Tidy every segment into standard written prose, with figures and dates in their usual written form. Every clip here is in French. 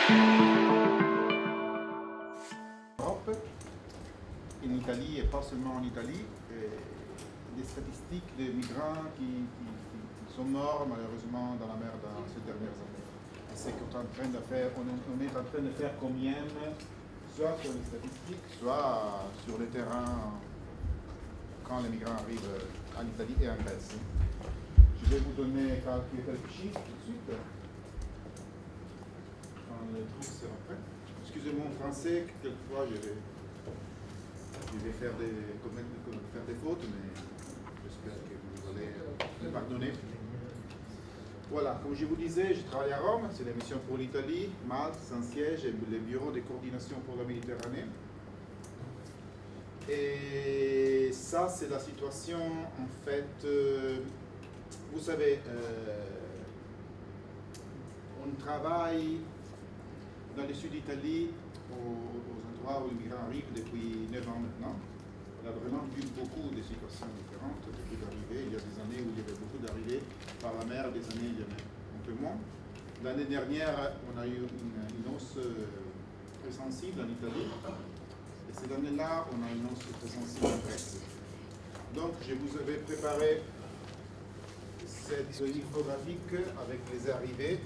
En Italie, et pas seulement en Italie, des statistiques de migrants qui sont morts malheureusement dans la mer dans ces dernières années. Et c'est qu'on est en train de faire, on est en train de faire combien, soit sur les statistiques, soit sur le terrain quand les migrants arrivent en Italie et en Grèce. Je vais vous donner quelques chiffres tout de suite. Quand le truc sera prêt. Excusez-moi en français, quelquefois je vais faire des fautes, mais j'espère que vous allez me pardonner. Voilà, comme je vous disais, je travaille à Rome, c'est la mission pour l'Italie, Malte, Saint-Siège et le bureau de coordination pour la Méditerranée. Et ça, c'est la situation, en fait, vous savez, on travaille dans le sud d'Italie, aux endroits où les migrants arrivent depuis 9 ans maintenant. On a vraiment vu beaucoup de situations différentes depuis l'arrivée. Il y a des années où il y avait beaucoup d'arrivées par la mer, des années où il y en a un peu moins. L'année dernière, on a eu une hausse très sensible en Italie. Et cette année-là, on a une hausse très sensible en Grèce. Donc, je vous avais préparé cette infographique avec les arrivées.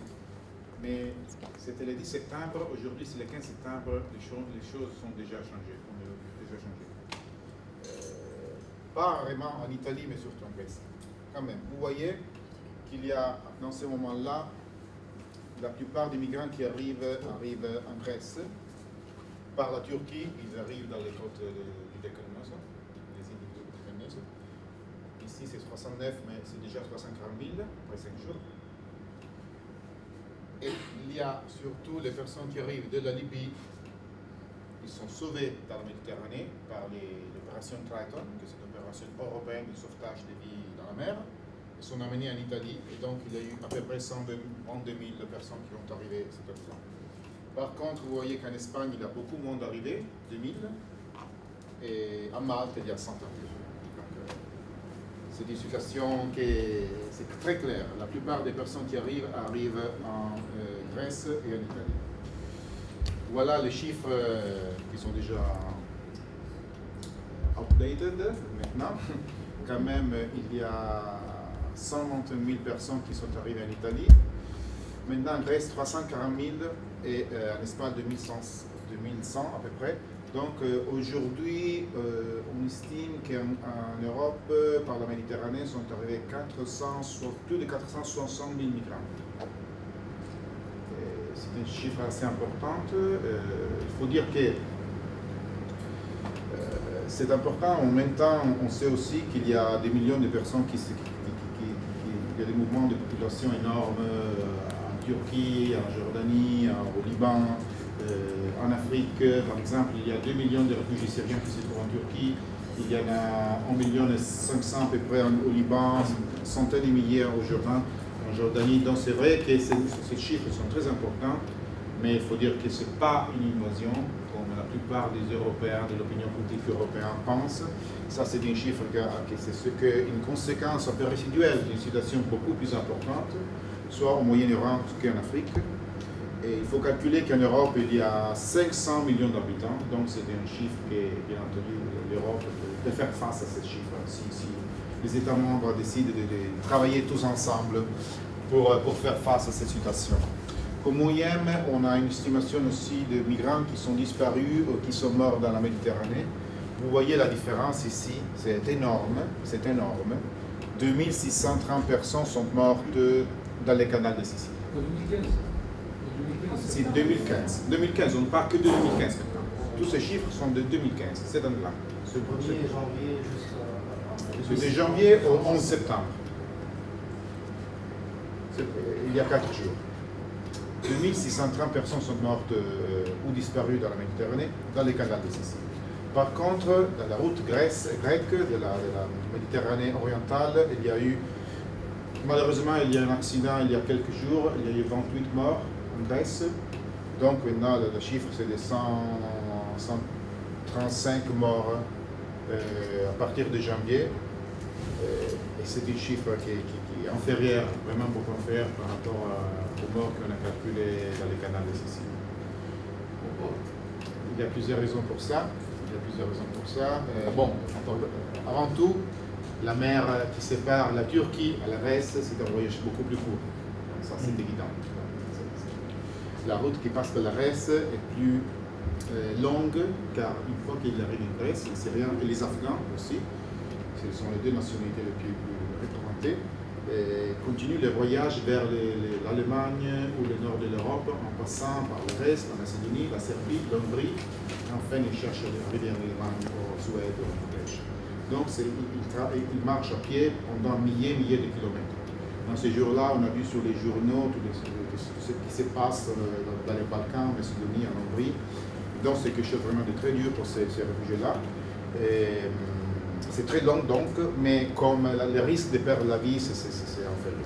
Mais c'était le 10 septembre, aujourd'hui c'est le 15 septembre, les choses sont déjà changées. Pas vraiment en Italie, mais surtout en Grèce. Quand même, vous voyez qu'il y a dans ce moment-là, la plupart des migrants qui arrivent en Grèce. Par la Turquie, ils arrivent dans les côtes du Dekanos, les îles du Dekanos. Ici c'est 69, mais c'est déjà 340 000 après 5 jours. Et il y a surtout les personnes qui arrivent de la Libye, ils sont sauvés dans la Méditerranée par l'opération Triton, qui est une opération européenne de sauvetage des vies dans la mer. Ils sont amenés en Italie, et donc il y a eu à peu près 122 000 personnes qui vont arriver cette année-là. Par contre, vous voyez qu'en Espagne, il y a beaucoup moins d'arrivées, 2000, et à Malte, il y a 100 arrivées. C'est une situation qui est très claire. La plupart des personnes qui arrivent en Grèce et en Italie. Voilà les chiffres qui sont déjà updated maintenant. Quand même, il y a 121 000 personnes qui sont arrivées en Italie. Maintenant, en Grèce, 340 000 et en Espagne, 2100 à peu près. Donc aujourd'hui, on estime qu'en Europe, par la Méditerranée, sont arrivés plus de 460 000 migrants. C'est un chiffre assez important. Il faut dire que c'est important. En même temps, on sait aussi qu'il y a des millions de personnes il y a des mouvements de population énormes en Turquie, en Jordanie, au Liban. En Afrique, par exemple, il y a 2 millions de réfugiés syriens qui se trouvent en Turquie, il y en a 1,5 million à peu près au Liban, centaines de milliers au Jourdain, en Jordanie. Donc c'est vrai que ces chiffres sont très importants, mais il faut dire que ce n'est pas une invasion, comme la plupart des Européens, de l'opinion politique européenne pensent. Ça, c'est un chiffre c'est une conséquence un peu résiduelle d'une situation beaucoup plus importante, soit au Moyen-Orient qu'en Afrique. Et il faut calculer qu'en Europe, il y a 500 millions d'habitants, donc c'est un chiffre que, bien entendu, l'Europe peut faire face à ce chiffre si les États membres décident de travailler tous ensemble pour faire face à cette situation. Au Moyen, on a une estimation aussi de migrants qui sont disparus ou qui sont morts dans la Méditerranée. Vous voyez la différence ici, c'est énorme, 2630 personnes sont mortes dans le canal de Sicile. C'est 2015. 2015, on ne parle que de 2015 maintenant. Tous ces chiffres sont de 2015, cette année-là. Du 1er janvier jusqu'à... De janvier au 11 septembre. Il y a 4 jours. 2630 personnes sont mortes ou disparues dans la Méditerranée, dans les canals de Sicile. Par contre, dans la route grecque de la Méditerranée orientale, il y a eu, malheureusement, il y a eu un accident il y a quelques jours, il y a eu 28 morts en Grèce. Donc maintenant, le chiffre, c'est de 135 morts à partir de janvier. Et c'est un chiffre qui est inférieure, vraiment beaucoup inférieure par rapport aux morts qu'on a calculés dans les canaux de Sicile. Il y a plusieurs raisons pour ça. Avant tout, la mer qui sépare la Turquie à la Grèce, c'est un voyage beaucoup plus court. Ça, c'est évident. La route qui passe par la Grèce est plus longue, car une fois qu'il arrive en Grèce, les Syriens et les Afghans aussi, ce sont les deux nationalités les plus représentées, continuent le voyage vers l'Allemagne ou le nord de l'Europe en passant par la Grèce, la Macédonie, la Serbie, l'Hongrie, et enfin ils cherchent à arriver en Allemagne, en Suède ou en Norvège. Donc ils marchent à pied pendant milliers de kilomètres. Dans ces jours-là, on a vu sur les journaux tout ce qui se passe dans les Balkans, en Macédonie, en Hongrie. Donc c'est quelque chose vraiment de très dur pour ces réfugiés-là. C'est très long donc, mais comme le risque de perdre la vie, c'est inférieur.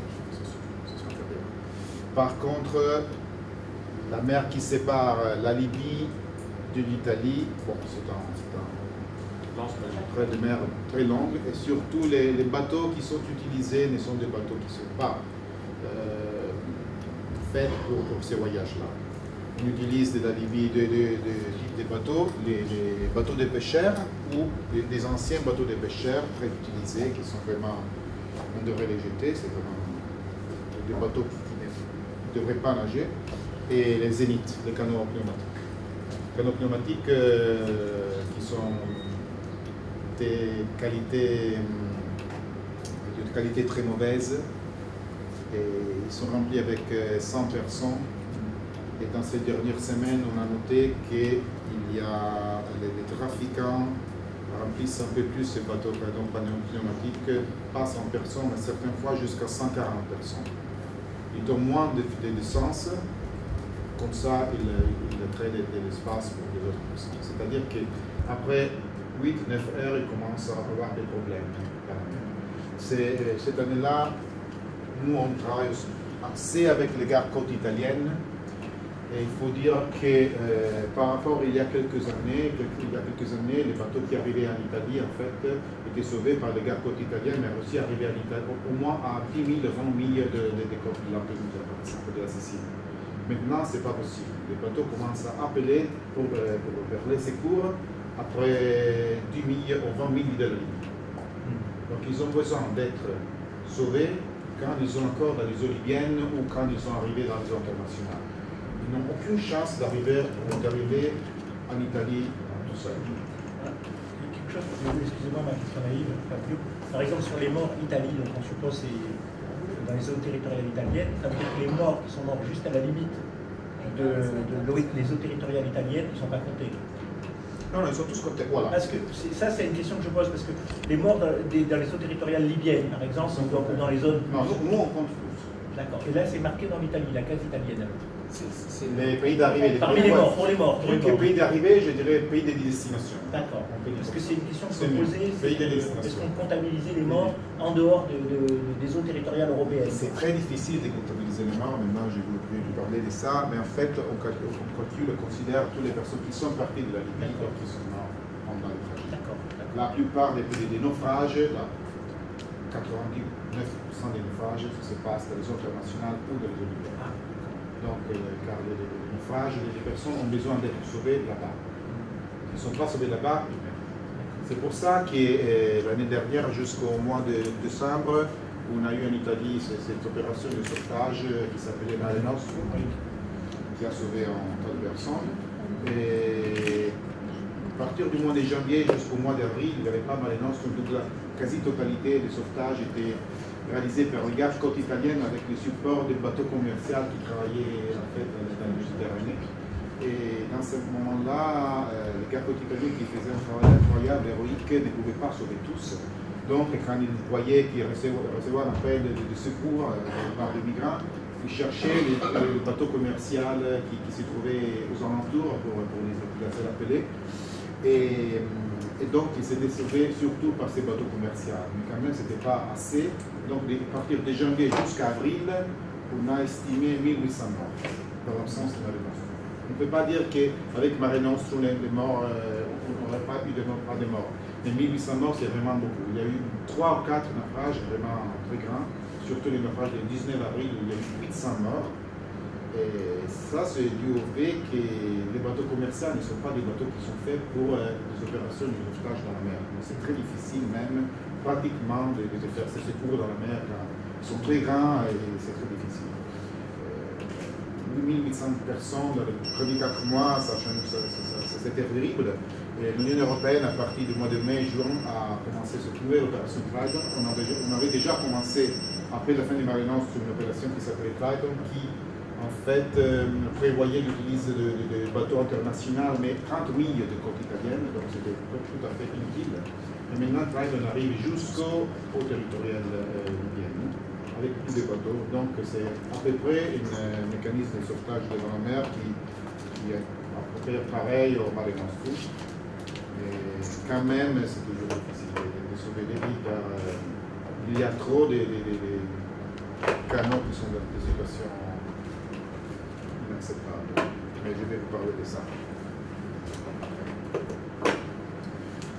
Par contre, la mer qui sépare la Libye de l'Italie, bon, c'est un trait de mer très long, et surtout les bateaux qui sont utilisés ne sont des bateaux qui ne sont pas faits pour ces voyages-là. On utilise de la Libye des bateaux, les bateaux de pêcheurs ou des anciens bateaux de pêcheurs très utilisés qui sont vraiment, on devrait les jeter, c'est vraiment des bateaux qui ne devraient pas nager, et les zéniths, les canots pneumatiques. Les canots pneumatiques qui sont de qualité très mauvaise, et ils sont remplis avec 100 personnes. Et dans ces dernières semaines, on a noté qu'il y a les trafiquants remplissent un peu plus ces bateaux pneumatiques, pas 100 personnes, mais certaines fois jusqu'à 140 personnes. Ils ont moins d'essence, comme ça ils créent de l'espace pour les autres personnes. C'est-à-dire qu'après 8-9 heures, ils commencent à avoir des problèmes. Cette année-là, nous on travaille assez avec les gardes-côtes italiennes. Et il faut dire que par rapport il y a quelques années, les bateaux qui arrivaient en Italie en fait étaient sauvés par les gardes-côtes italiennes, mais aussi arrivaient en Italie, au moins à 10 000, 20 000 de côtes de Lampedusa, par exemple, de la Sicile. Maintenant, ce n'est pas possible. Les bateaux commencent à appeler pour faire les secours après 10 000 ou 20 000 de la ligne. Donc ils ont besoin d'être sauvés quand ils sont encore dans les eaux libyennes ou quand ils sont arrivés dans les eaux internationales. Ils n'ont aucune chance d'arriver en Italie tout seul. Quelque chose, excusez-moi ma question naïve, Fabio. Par exemple, sur les morts Italie, donc on suppose c'est dans les eaux territoriales italiennes, ça veut dire que les morts qui sont morts juste à la limite des eaux territoriales italiennes ne sont pas comptés. Non, ils sont tous comptés. Voilà. Parce que ça, c'est une question que je pose, parce que les morts dans les eaux territoriales libyennes, par exemple, ou dans les zones. Non, nous on compte tous. D'accord. Et là, c'est marqué dans l'Italie, la case italienne. C'est les pays d'arrivée. Parmi les morts, pour les morts. Plus que pays d'arrivée, je dirais pays de destination. D'accord. Parce que c'est une question que je me posais, est-ce qu'on comptabilisait les morts en dehors des eaux territoriales européennes? C'est très difficile de comptabiliser les morts, maintenant je vais vous parler de ça, mais en fait on considère toutes les personnes qui sont parties de la Libye comme qui sont mortes pendant le trajet. La plupart des naufrages, 99% des naufrages, ça se passe dans les eaux internationales ou dans les eaux libyennes. Donc, car les naufrages, les personnes ont besoin d'être sauvées là-bas. Ils ne sont pas sauvés là-bas, ils meurent. C'est pour ça que l'année dernière, jusqu'au mois de décembre, on a eu en Italie cette opération de sauvetage qui s'appelait Mare Nostrum, qui a sauvé un tas de personnes. Et à partir du mois de janvier jusqu'au mois d'avril, il n'y avait pas Mare Nostrum, toute la quasi-totalité des sauvetages était réalisé par les gardes-côtes italiennes avec le support des bateaux commerciaux qui travaillaient en fait dans la Méditerranée. Et dans ce moment-là, les gardes-côtes italiens qui faisaient un travail incroyable, héroïque, ne pouvaient pas sauver tous. Donc, quand ils voyaient qu'ils recevaient un appel de secours par des migrants, ils cherchaient les bateaux commerciaux qui se trouvaient aux alentours pour les appeler. Et donc, ils s'étaient sauvés surtout par ces bateaux commerciaux. Mais quand même, ce n'était pas assez. Donc, à partir de janvier jusqu'à avril, on a estimé 1800 morts, dans l'absence de Mare Nostrum. On ne peut pas dire qu'avec Mare Nostrum, les morts, on n'aurait pas eu de morts. Mais 1800 morts, c'est vraiment beaucoup. Il y a eu 3 ou 4 naufrages vraiment très grands. surtout les naufrages du 19 avril où il y a eu 800 morts. Et ça, c'est dû au fait que les bateaux commerciaux ne sont pas des bateaux qui sont faits pour des opérations de sauvetage dans la mer. C'est très difficile même, pratiquement, de faire ces secours dans la mer quand ils sont très grands et c'est très difficile. 8800 personnes dans les premiers 4 mois, c'est terrible. Et l'Union européenne, à partir du mois de mai-juin, a commencé cette nouvelle opération Triton. On avait déjà commencé, après la fin du Mare Nostrum, une opération qui s'appelait Triton, qui en fait prévoyait l'utilisation de bateaux internationaux, mais 30 milles de côte italienne, donc c'était tout à fait inutile. Et maintenant, Triton arrive jusqu'au territorial libyen, avec tous les bateaux. Donc c'est à peu près un mécanisme de sauvetage de la mer qui est à peu près pareil au Mare Nostrum. Et quand même, c'est toujours difficile de sauver des vies car il y a trop de canaux qui sont dans des situations inacceptables. Mais je vais vous parler de ça.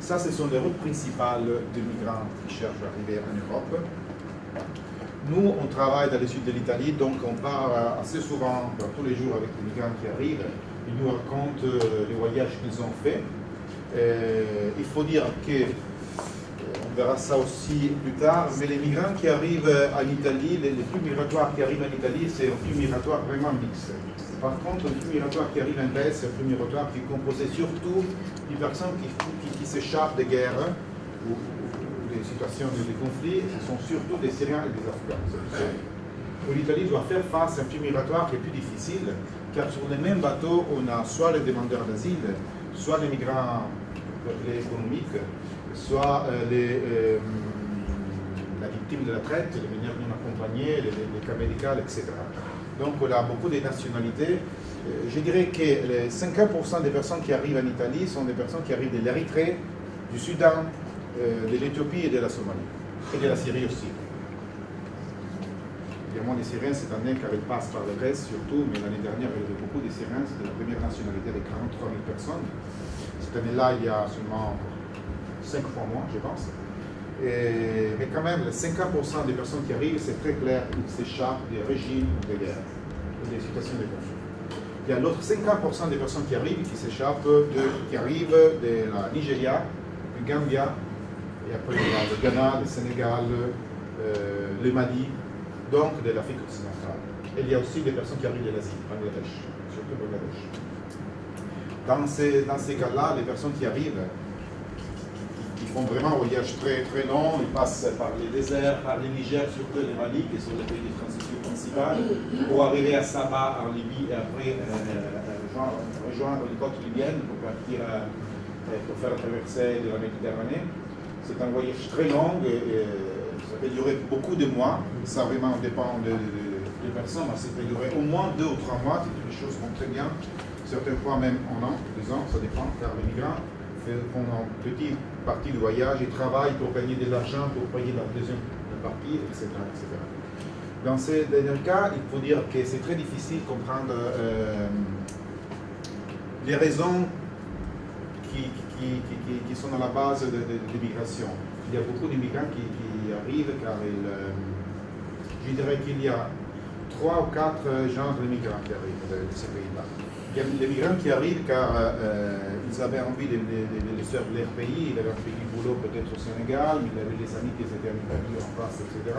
Ça, ce sont les routes principales de migrants qui cherchent à arriver en Europe. Nous, on travaille dans le sud de l'Italie, donc on part assez souvent, tous les jours, avec les migrants qui arrivent. Ils nous racontent les voyages qu'ils ont faits. Il faut dire que, on verra ça aussi plus tard, mais les migrants qui arrivent en Italie, les flux migratoires qui arrivent en Italie, c'est un flux migratoire vraiment mixte. Par contre, le flux migratoire qui arrive en Grèce, c'est un flux migratoire qui est composé surtout de personnes qui s'échappent des guerres ou des situations de conflits. Ce sont surtout des Syriens et des Afghans. L'Italie doit faire face à un flux migratoire qui est plus difficile, car sur les mêmes bateaux, on a soit les demandeurs d'asile, soit les migrants économiques, soit la victime de la traite, les mineurs non accompagnés, les cas médicaux, etc. Donc on a beaucoup de nationalités. Je dirais que les 50% des personnes qui arrivent en Italie sont des personnes qui arrivent de l'Érythrée, du Soudan, de l'Éthiopie et de la Somalie, et de la Syrie aussi. Il y a moins de Syriens cette année car ils passent par la Grèce surtout, mais l'année dernière il y avait beaucoup de Syriens, c'était la première nationalité de 43 000 personnes. Cette année-là, il y a seulement 5 fois moins, je pense. Mais quand même, les 50% des personnes qui arrivent, c'est très clair, ils s'échappent des régimes de guerre, des situations de conflit. Il y a l'autre 50% des personnes qui arrivent, qui arrivent de la Nigeria, du Gambia, et après il y a le Ghana, le Sénégal, le Mali, donc de l'Afrique occidentale. Et il y a aussi des personnes qui arrivent de l'Asie, Bangladesh, surtout Bangladesh. Dans ces cas-là, les personnes qui arrivent, qui font vraiment un voyage très, très long, ils passent par les déserts, par le Niger, surtout le Mali, qui sont les pays de transition principale, pour arriver à Sabah en Libye et après rejoindre les côtes libyennes pour partir pour faire la traversée de la Méditerranée. C'est un voyage très long, ça peut durer beaucoup de mois, ça vraiment dépend des personnes, mais ça peut durer au moins 2 ou 3 mois si toutes les choses vont très bien. Certaines fois même 1 an, 2 ans, ça dépend, car les migrants font une petite partie du voyage, ils travaillent pour gagner de l'argent, pour payer la deuxième partie, etc., etc. Dans ces derniers cas, il faut dire que c'est très difficile de comprendre les raisons qui sont à la base de l'immigration. Il y a beaucoup d'immigrants qui arrivent car je dirais qu'il y a 3 ou 4 genres d'immigrants qui arrivent de ces pays-là. Il y a les migrants qui arrivent car ils avaient envie de laisser leur pays, ils avaient fait du boulot peut-être au Sénégal, ils avaient des amis qui étaient en Italie, en France, etc.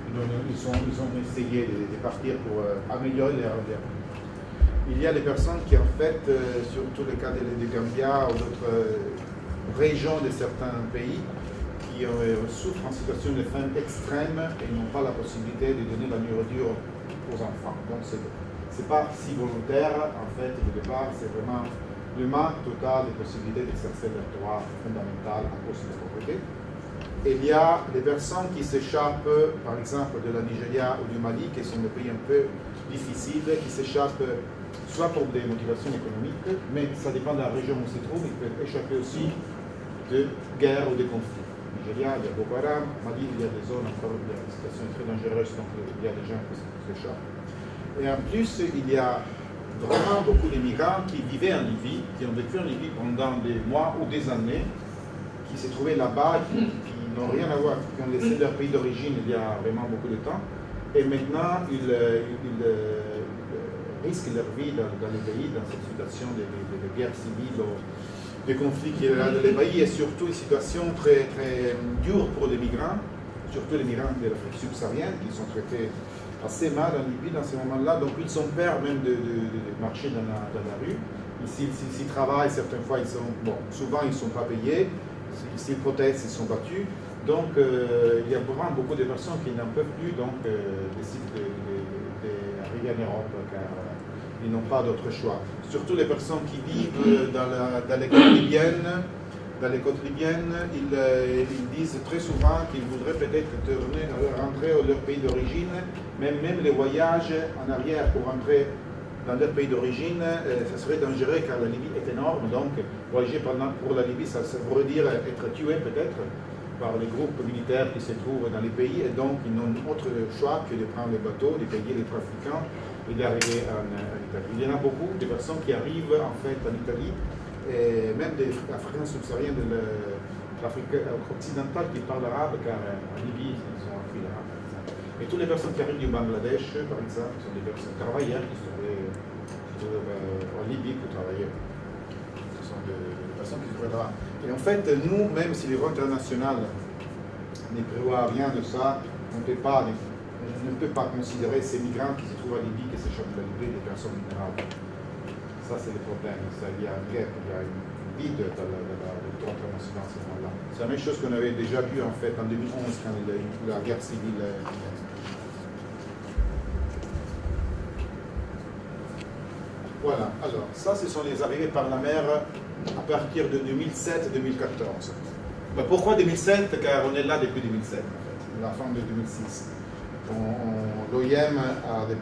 Ils ont essayé de partir pour améliorer leur vie. Il y a des personnes qui en fait, surtout le cas de Gambia ou d'autres régions de certains pays, qui souffrent en situation de faim extrême et n'ont pas la possibilité de donner la nourriture aux enfants. Donc c'est pas si volontaire, en fait, au départ, c'est vraiment le manque total de possibilités d'exercer leur droit fondamental à cause de la pauvreté. Et il y a des personnes qui s'échappent, par exemple, de la Nigeria ou du Mali, qui sont des pays un peu difficiles, qui s'échappent soit pour des motivations économiques, mais ça dépend de la région où ils se trouvent, ils peuvent échapper aussi de guerre ou de conflits. Nigeria, il y a Boko Haram, Mali, il y a des zones encore où il y a des situations très dangereuses, donc il y a des gens qui s'échappent. Et en plus, il y a vraiment beaucoup d'immigrants qui vivaient en Libye, qui ont vécu en Libye pendant des mois ou des années, qui se trouvaient là-bas, qui n'ont rien à voir, qui ont laissé leur pays d'origine il y a vraiment beaucoup de temps, et maintenant ils risquent leur vie dans les pays, dans cette situation de guerre civile, de conflits qu'il y a dans les pays, et surtout une situation très, très dure pour les migrants, surtout les migrants de l'Afrique subsaharienne, qui sont traités assez mal en Libye dans ces moments-là, donc ils sont peurs même de marcher dans la rue. S'ils travaillent, certaines fois, souvent ils ne sont pas payés, s'ils protestent, ils sont battus. Donc il y a vraiment beaucoup de personnes qui n'en peuvent plus, donc décident d'arriver en Europe, car ils n'ont pas d'autre choix. Surtout les personnes qui vivent dans les côtes libyennes. Dans les côtes libyennes, ils disent très souvent qu'ils voudraient peut-être rentrer à leur pays d'origine, même les voyages en arrière pour rentrer dans leur pays d'origine, ça serait dangereux car la Libye est énorme, donc voyager pour la Libye, ça voudrait dire être tué peut-être par les groupes militaires qui se trouvent dans les pays, et donc ils n'ont autre choix que de prendre les bateaux, de payer les trafiquants et d'arriver en Italie. Il y en a beaucoup de personnes qui arrivent en fait en Italie, et même des Africains subsahariens de l'Afrique occidentale qui parlent arabe, car en Libye, ils ont appris l'arabe, par exemple. Et toutes les personnes qui arrivent du Bangladesh, par exemple, sont des personnes travailleurs qui sont en Libye pour travailler. Ce sont des personnes qui se trouvent là. Et en fait, nous, même si le droit international ne prévoit rien de ça, on ne peut pas considérer ces migrants qui se trouvent en Libye, qui s'échappent de la Libye, des personnes vulnérables. Ça, c'est le problème. Il y a un gap, il y a une vide dans le droit international à ce moment-là. C'est la même chose qu'on avait déjà vu en fait en 2011 quand il y a eu la guerre civile. Voilà, alors ça, ce sont les arrivées par la mer à partir de 2007-2014. Mais pourquoi 2007? Car on est là depuis 2007, en fait, la fin de 2006. L'OIM a des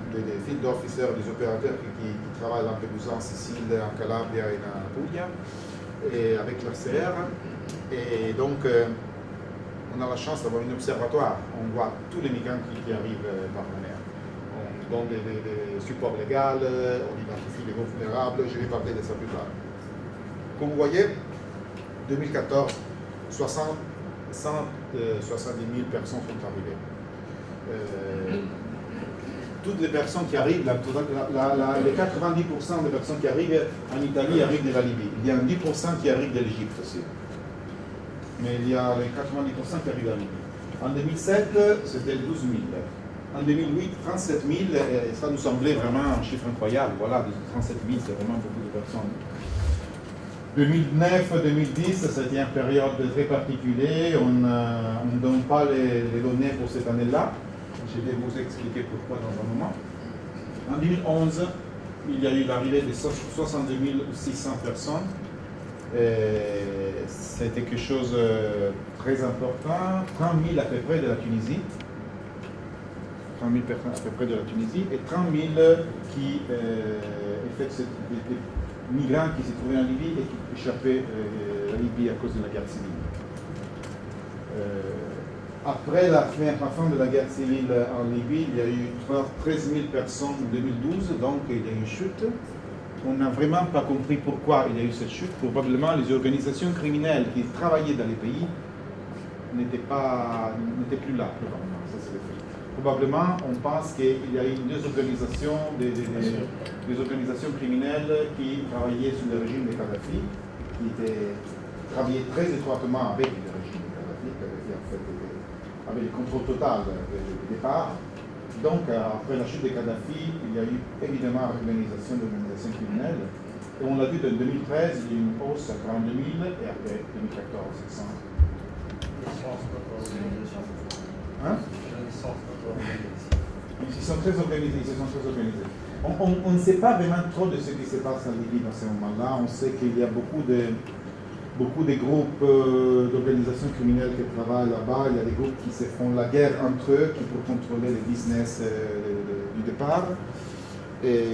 field officers, des opérateurs qui travaillent à Lampedusa, en Sicile, en Calabria et en Puglia, et avec l'RCR. Et donc, on a la chance d'avoir un observatoire. On voit tous les migrants qui arrivent par la mer. On donne des supports légaux, on identifie les groupes vulnérables. Je vais parler de ça plus tard. Comme vous voyez, 2014, 170 000 personnes sont arrivées. Toutes les personnes qui arrivent, les 90% des personnes qui arrivent en Italie arrivent de la Libye. Il y a 10% qui arrivent de l'Égypte aussi. Mais il y a les 90% qui arrivent de la Libye. En 2007, c'était 12 000. En 2008, 37 000, et ça nous semblait vraiment un chiffre incroyable. Voilà, 37 000, c'est vraiment beaucoup de personnes. 2009-2010, c'était une période très particulière. On ne donne pas les données pour cette année-là. Je vais vous expliquer pourquoi dans un moment. En 2011, il y a eu l'arrivée de 62 600 personnes. C'était quelque chose de très important. 30 000 à peu près de la Tunisie. 30 000 personnes à peu près de la Tunisie. Et 30 000 qui des migrants qui se trouvaient en Libye et qui échappaient à la Libye à cause de la guerre civile. Après la fin de la guerre civile en Libye, il y a eu 13 000 personnes en 2012, donc il y a eu une chute. On n'a vraiment pas compris pourquoi il y a eu cette chute. Probablement les organisations criminelles qui travaillaient dans les pays n'étaient plus là. Ça, c'est le fait. Probablement, on pense qu'il y a eu deux organisations, des organisations criminelles qui travaillaient sous le régime de Kadhafi, qui travaillaient très étroitement avec le régime de Kadhafi. Kadhafi en fait avait le contrôle total du départ. Donc, après la chute de Kadhafi, il y a eu évidemment l'organisation d'organisations criminelles. Et on l'a vu en 2013, il y a eu une hausse à 42 000 et après 2014, 100. Hein? Ils sont très organisés, On ne sait pas vraiment trop de ce qui se passe en Libye dans ce moment-là. On sait qu'il y a beaucoup de groupes d'organisations criminelles qui travaillent là-bas. Il y a des groupes qui se font la guerre entre eux pour contrôler le business du départ. Et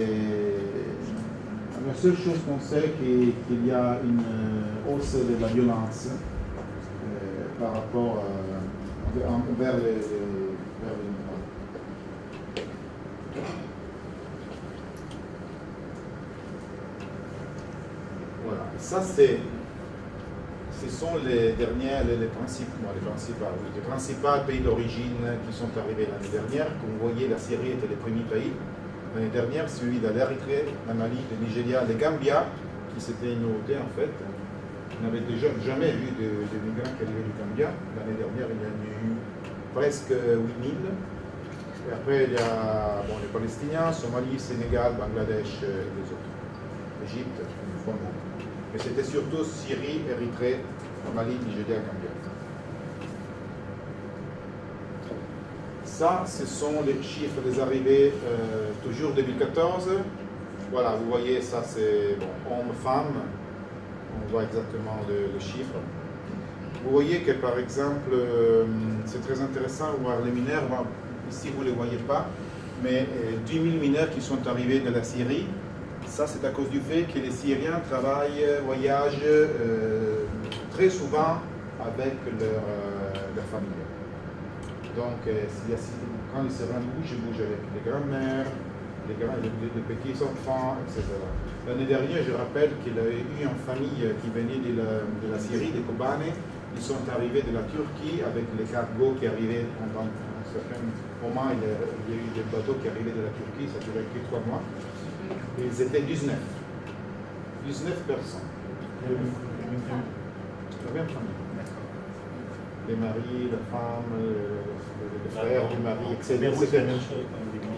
la seule chose qu'on sait, c'est qu'il y a une hausse de la violence par rapport vers les voilà. Ça, ce sont les principaux pays d'origine qui sont arrivés l'année dernière. Comme vous voyez, la Syrie était le premier pays l'année dernière, suivi de l'Érythrée, la Mali, le Nigeria, le Gambia, qui c'était une nouveauté en fait. On n'avait déjà jamais vu de migrants qui arrivaient du Gambia. L'année dernière, il y en a eu presque 8000. Et après, il y a les Palestiniens, Somalie, Sénégal, Bangladesh et les autres. Égypte, une fois moins. Mais c'était surtout Syrie, Érythrée, Mali, Nigeria, Gambia. Ça, ce sont les chiffres des arrivées, toujours 2014. Voilà, vous voyez, ça c'est hommes, femmes. On voit exactement le chiffre. Vous voyez que par exemple, c'est très intéressant de voir les mineurs. Bon, ici, vous ne les voyez pas, mais 10 000 mineurs qui sont arrivés de la Syrie. Ça, c'est à cause du fait que les Syriens travaillent, voyagent très souvent avec leur famille. Donc, quand les Syriens bougent avec les grands-mères, les petits enfants, etc. L'année dernière, je rappelle qu'il y a eu une famille qui venait de la Syrie, de Kobane. Ils sont arrivés de la Turquie avec les cargos qui arrivaient pendant un certain moment. Il y a eu des bateaux qui arrivaient de la Turquie, ça durait que 3 mois. Et ils étaient 19. 19 personnes. La même famille. Les maris, la femme, les frères du mari, etc.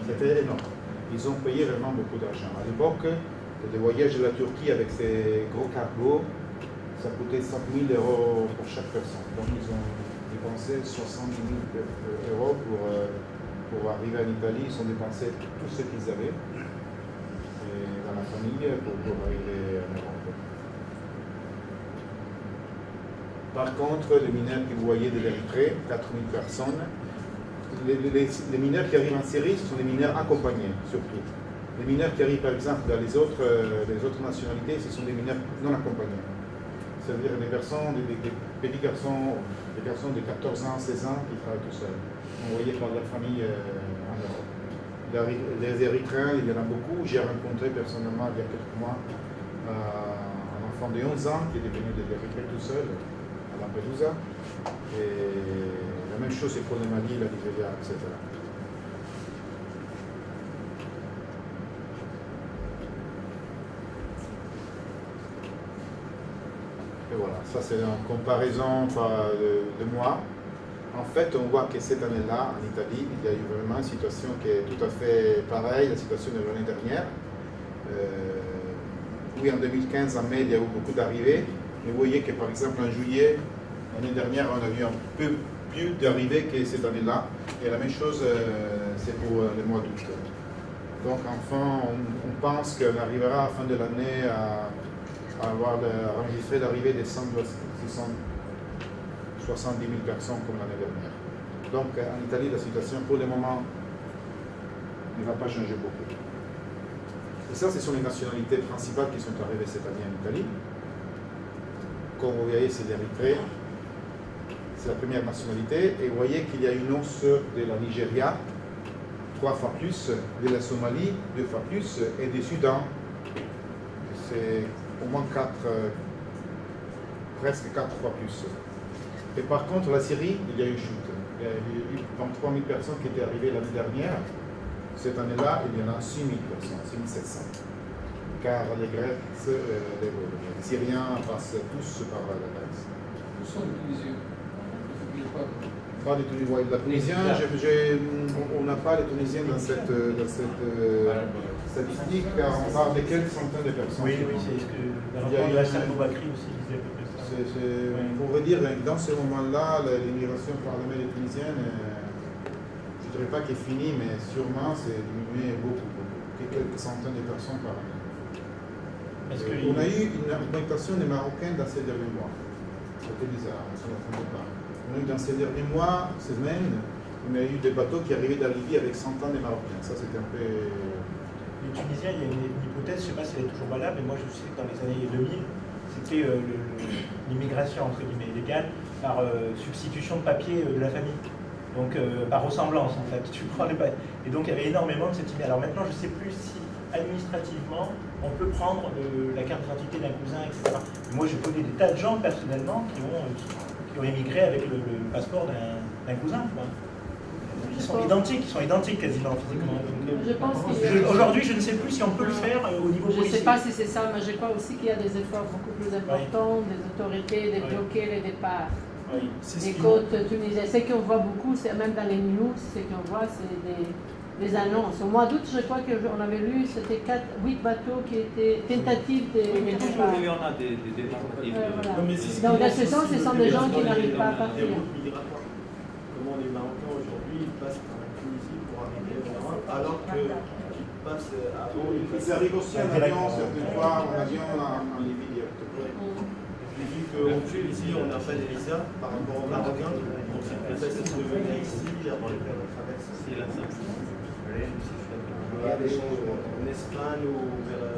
C'était énorme. Ils ont payé vraiment beaucoup d'argent. À l'époque, le voyage de la Turquie avec ces gros cargos, ça coûtait 5 000 € pour chaque personne. Donc ils ont dépensé 70 000 € pour arriver en Italie. Ils ont dépensé tout ce qu'ils avaient dans la famille pour arriver en Europe. Par contre, les mineurs que vous voyez de l'Érythrée, 4 000 personnes, les mineurs qui arrivent en Syrie, ce sont des mineurs accompagnés, surtout. Les mineurs qui arrivent, par exemple, dans les autres nationalités, ce sont des mineurs non accompagnés. C'est-à-dire des petits garçons, des garçons de 14 ans, 16 ans qui travaillent tout seuls, envoyés par leur famille en Europe. Les Érythréens, il y en a beaucoup. J'ai rencontré personnellement, il y a quelques mois, un enfant de 11 ans qui est venu de l'Érythrée tout seul, à Lampedusa. Et la même chose c'est pour le Mali, la Nigeria, etc. Et voilà, ça c'est une comparaison de mois. En fait, on voit que cette année-là, en Italie, il y a eu vraiment une situation qui est tout à fait pareille, la situation de l'année dernière. Oui, en 2015, en mai, il y a eu beaucoup d'arrivées. Mais vous voyez que par exemple en juillet, l'année dernière, on a eu un peu plus d'arrivées que cette année-là. Et la même chose, c'est pour le mois d'août. Donc enfin, on pense qu'on arrivera à la fin de l'année à avoir enregistré l'arrivée des 70 000 personnes comme l'année dernière. Donc en Italie, la situation pour le moment ne va pas changer beaucoup. Et ça, ce sont les nationalités principales qui sont arrivées cette année en Italie. Comme vous voyez, c'est l'Érythrée. C'est la première nationalité. Et vous voyez qu'il y a une hausse de la Nigeria, 3 fois plus, de la Somalie, 2 fois plus, et du Soudan, c'est au moins presque 4 fois plus. Et par contre, la Syrie, il y a eu une chute. Il y a eu 23 000 personnes qui étaient arrivées l'année dernière. Cette année-là, il y en a 6 000 personnes, 6 700. Car les Grecs, les Syriens passent tous par la Grèce. Où sont les Tunisiens? Pas les Tunisiens. La Tunisien, on n'a pas les Tunisiens dans cette statistique, car on parle de quelques centaines de personnes. Oui, c'est ce que le rapport de la Sarko-Bakri aussi disait à peu près ça. On pourrait dire que dans ce moment-là, l'immigration par la mer tunisienne, je ne dirais pas qu'elle est finie, mais sûrement c'est diminué beaucoup. Quelques centaines de personnes par année. On a eu une augmentation des Marocains dans ces derniers mois. C'était bizarre, on ne s'en attendait pas. On a eu dans ces derniers mois, semaines, on a eu des bateaux qui arrivaient de la Libye avec 100 ans de Marocains. Ça, c'était un peu... Les Tunisiens, il y a une hypothèse, je ne sais pas si elle est toujours valable, mais moi je sais que dans les années 2000, c'était l'immigration entre guillemets légale par substitution de papier de la famille. Donc par ressemblance en fait, tu prends les papiers. Et donc il y avait énormément de cette idée. Alors maintenant je ne sais plus si administrativement, on peut prendre la carte d'identité d'un cousin, etc. Moi, je connais des tas de gens personnellement qui ont émigré avec le passeport d'un cousin, quoi. Ils sont identiques quasiment physiquement. Je pense Aujourd'hui, je ne sais plus si on peut le faire au niveau Je ne policier. sais pas si c'est ça, mais je crois aussi qu'il y a des efforts beaucoup plus importants des autorités de bloquer les départs. Oui. Les côtes tunisiennes. Ce qu'on voit beaucoup, c'est même dans les news, ce qu'on voit, c'est des annonces. Au mois d'août, je crois qu'on avait lu, c'était 8 bateaux qui étaient tentatives de Oui, mais toujours, départ. il y en a des tentatives. Voilà. Non, mais c'est Donc, dans ce sens, ce sont des gens qui n'arrivent pas à partir. Comment les Marocains aujourd'hui ils passent par la Tunisie pour arriver au Maroc, alors qu'ils passent avant. Ils arrivent aussi en avion, certaines fois en avion en Libye directement. J'ai vu qu'en Tunisie, on n'a pas de visa par rapport aux Marocains, donc c'est plus facile de venir ici avant les traverser. C'est la seule. Rien d'échange en Espagne ou vers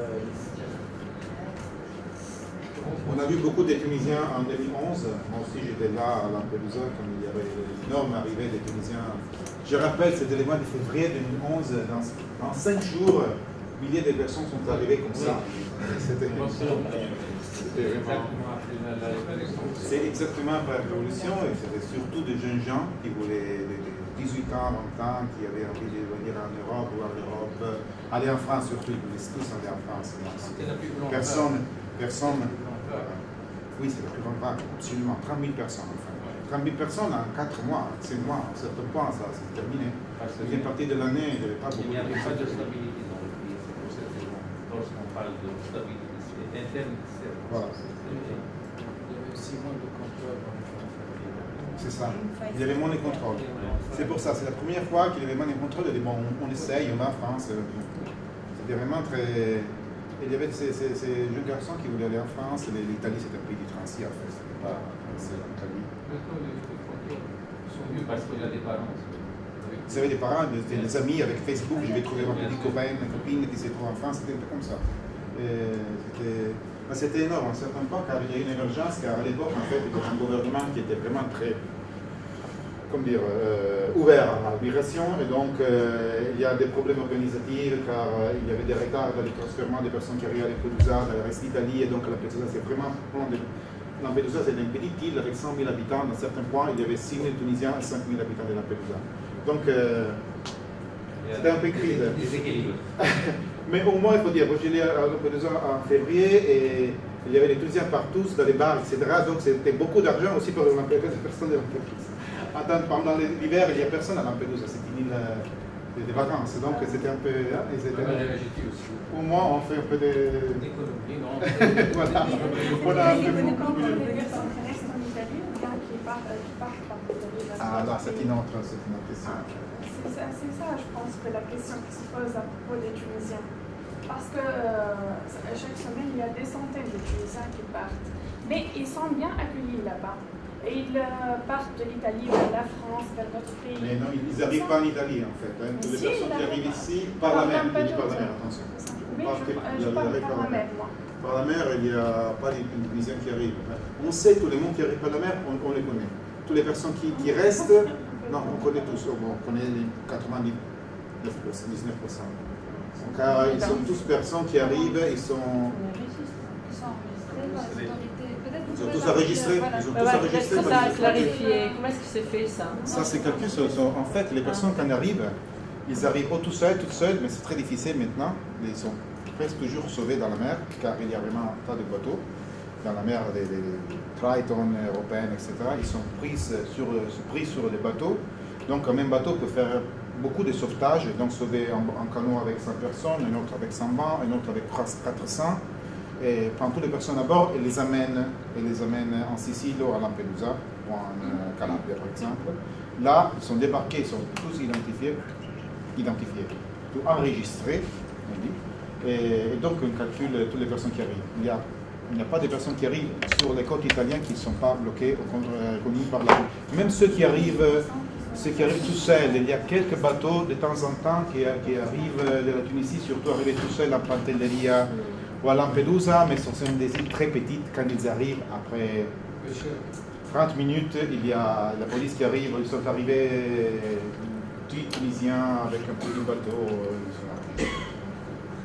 On a vu beaucoup de Tunisiens en 2011. Moi aussi, j'étais là à Lampedusa quand il y avait l'énorme arrivée des Tunisiens. Je rappelle, c'était le mois de février 2011. En 5 jours, milliers de personnes sont arrivées comme ça. C'était vraiment. C'est exactement après la révolution, et c'était surtout des jeunes gens qui voulaient, de 18 ans, 20 ans, qui avaient envie de venir en Europe ou en Europe, aller en France surtout, ils voulaient tous aller en France. Personne. Oui, c'est la plus grande vague, absolument. 30 000 personnes, enfin. 30 000 personnes en 4 mois, 5 mois, à un certain point, ça c'est terminé. La deuxième partie de l'année, il n'y avait pas beaucoup Il n'y avait de pas de personnes. stabilité dans le pays, c'est pour cette raison. Lorsqu'on parle de stabilité, c'est interne, c'est. Voilà. Il y avait aussi moins de contrôle dans les frontières. C'est ça. Il y avait moins de contrôle. C'est pour ça, c'est la première fois qu'il y avait moins de contrôle. Il y avait, bon, on essaye, on va en France. C'était vraiment très. Il y avait ces jeunes garçons qui voulaient aller en France. L'Italie, c'était un pays du transit, en fait. C'était pas l'Italie. Maintenant, les frontières sont mieux parce qu'il y a des parents. Vous avez des parents, des amis avec Facebook. Je vais trouver mon petit copain, une copine qui se trouve en France. C'était un peu comme ça. C'était énorme à un certain point, car il y a eu une émergence, car à l'époque, en fait, il y avait un gouvernement qui était vraiment très, ouvert à la migration, et donc il y a des problèmes organisatifs, car il y avait des retards dans le transfert des personnes qui arrivaient à Lampedusa, dans le reste d'Italie, et donc Lampedusa, c'est vraiment. Lampedusa, c'est une petite île avec 100 000 habitants. Dans certains points, il y avait 6 000 Tunisiens et 5 000 habitants de Lampedusa. Donc, c'était un peu crise. Déséquilibre. Mais au moins, il faut dire, je suis allé à Lampedusa en février, et il y avait des Tunisiens partout, dans les bars, etc. Donc, c'était beaucoup d'argent aussi pour Lampedusa, personne de Lampedusa. Pendant l'hiver, il n'y a personne à Lampedusa, c'est une île de vacances. Donc, c'était un peu. Au moins, on fait un peu de. L'économie, non. Voilà. Voilà un peu. Des personnes qui restent en Italie ou bien qui partent par l'Italie? Ah, là, c'est une autre question. C'est ça, je pense, que la question qui se pose à propos des Tunisiens. Parce que chaque semaine, il y a des centaines de Tunisiens qui partent. Mais ils sont bien accueillis là-bas. Et ils partent de l'Italie vers la France, vers notre pays. Mais non, ils n'arrivent pas en Italie, en fait. Toutes les personnes qui arrivent ici, par la mer, je dis par la mer, attention. Oui, je parle par la mer, moi. Par la mer, il n'y a pas des Tunisiens qui arrivent. On sait tous les mondes qui arrivent par la mer, on les connaît. Toutes les personnes qui restent, non, on connaît tous. On connaît les 99%. Car ils sont tous personnes qui arrivent, ils sont tous enregistrés. Ils sont tous enregistrés. Ça a clarifié. Comment est-ce que c'est fait ça? Ça, c'est calculé. En fait, les personnes qui en arrivent, ils arrivent tout seuls, toutes seules, mais c'est très difficile maintenant. Ils sont presque toujours sauvés dans la mer, car il y a vraiment un tas de bateaux dans la mer, des Triton européennes, etc. Ils sont pris sur les bateaux. Donc, un même bateau peut faire beaucoup de sauvetages, donc sauver un canot avec 100 personnes, un autre avec 120, un autre avec 400. Et prend toutes les personnes à bord et les amène en Sicile ou à Lampedusa ou en Calabria par exemple. Là, ils sont débarqués, ils sont tous identifiés, tout enregistrés, on dit. Et donc on calcule toutes les personnes qui arrivent. Il n'y a pas de personnes qui arrivent sur les côtes italiennes qui ne sont pas bloquées ou reconnues par la route. Même ceux qui arrivent tout seuls, il y a quelques bateaux de temps en temps qui arrivent de la Tunisie, surtout arrivés tout seuls à Pantelleria ou à Lampedusa, mais ce sont des îles très petites. Quand ils arrivent, après 30 minutes, il y a la police qui arrive. Ils sont arrivés 10 Tunisiens avec un petit bateau.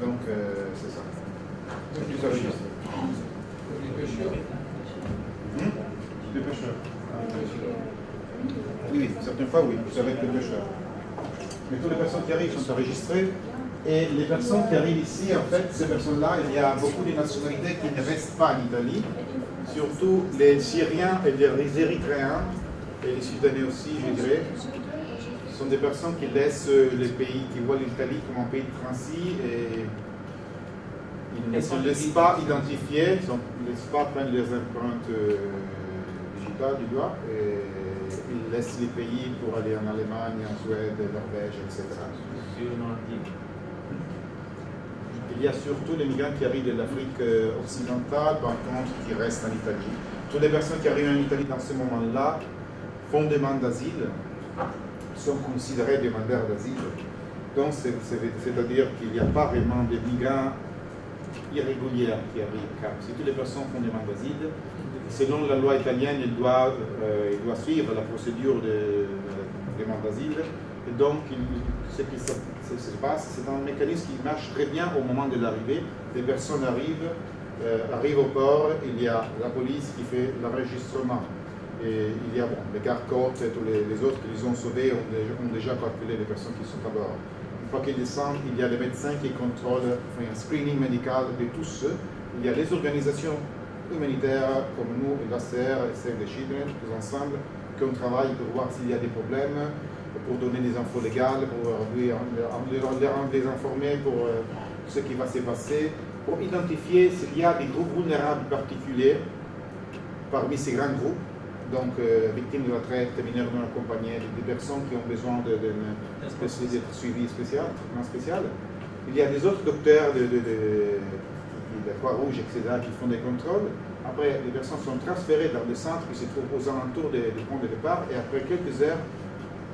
Donc, c'est ça. Plus à registre. Les pêcheurs. Les pêcheurs. Oui, certaines fois, oui, vous savez que les pêcheurs. Mais toutes les personnes qui arrivent sont enregistrées. Et les personnes qui arrivent ici, en fait, ces personnes-là, il y a beaucoup de nationalités qui ne restent pas en Italie. Surtout les Syriens et les Érythréens, et les Soudanais aussi, je dirais. Ce sont des personnes qui laissent les pays, qui voient l'Italie comme un pays de transit et ils ne se laissent pas identifier, ils ne laissent pas prendre les empreintes digitales du doigt et ils laissent les pays pour aller en Allemagne, en Suède, Norvège, etc. Il y a surtout les migrants qui arrivent de l'Afrique occidentale, par contre, qui restent en Italie. Toutes les personnes qui arrivent en Italie dans ce moment-là font demande d'asile, sont considérés demandeurs d'asile. Donc, c'est-à-dire qu'il n'y a pas vraiment de migrants irréguliers qui arrivent. Car si toutes les personnes font demande d'asile, selon la loi italienne, ils doivent suivre la procédure de demande d'asile. Et donc, ce qui se passe, c'est un mécanisme qui marche très bien au moment de l'arrivée. Les personnes arrivent au port, il y a la police qui fait l'enregistrement. Et il y a les gardes-côtes et tous les autres qui les ont sauvés ont déjà calculé les personnes qui sont à bord. Une fois qu'ils descendent, il y a les médecins qui contrôlent, font un screening médical de tous ceux. Il y a les organisations humanitaires comme nous, l'ACR et Save the Children, tous ensemble, qui ont travaillé pour voir s'il y a des problèmes, pour donner des infos légales, pour les informer pour ce qui va se passer, pour identifier s'il y a des groupes vulnérables particuliers parmi ces grands groupes. Donc, victimes de la traite, mineurs non accompagnés, des personnes qui ont besoin d'être suivies spécial. Il y a des autres docteurs de la Croix-Rouge, etc., qui font des contrôles. Après, les personnes sont transférées dans des centres qui se trouvent aux alentours des points de départ, et après quelques heures,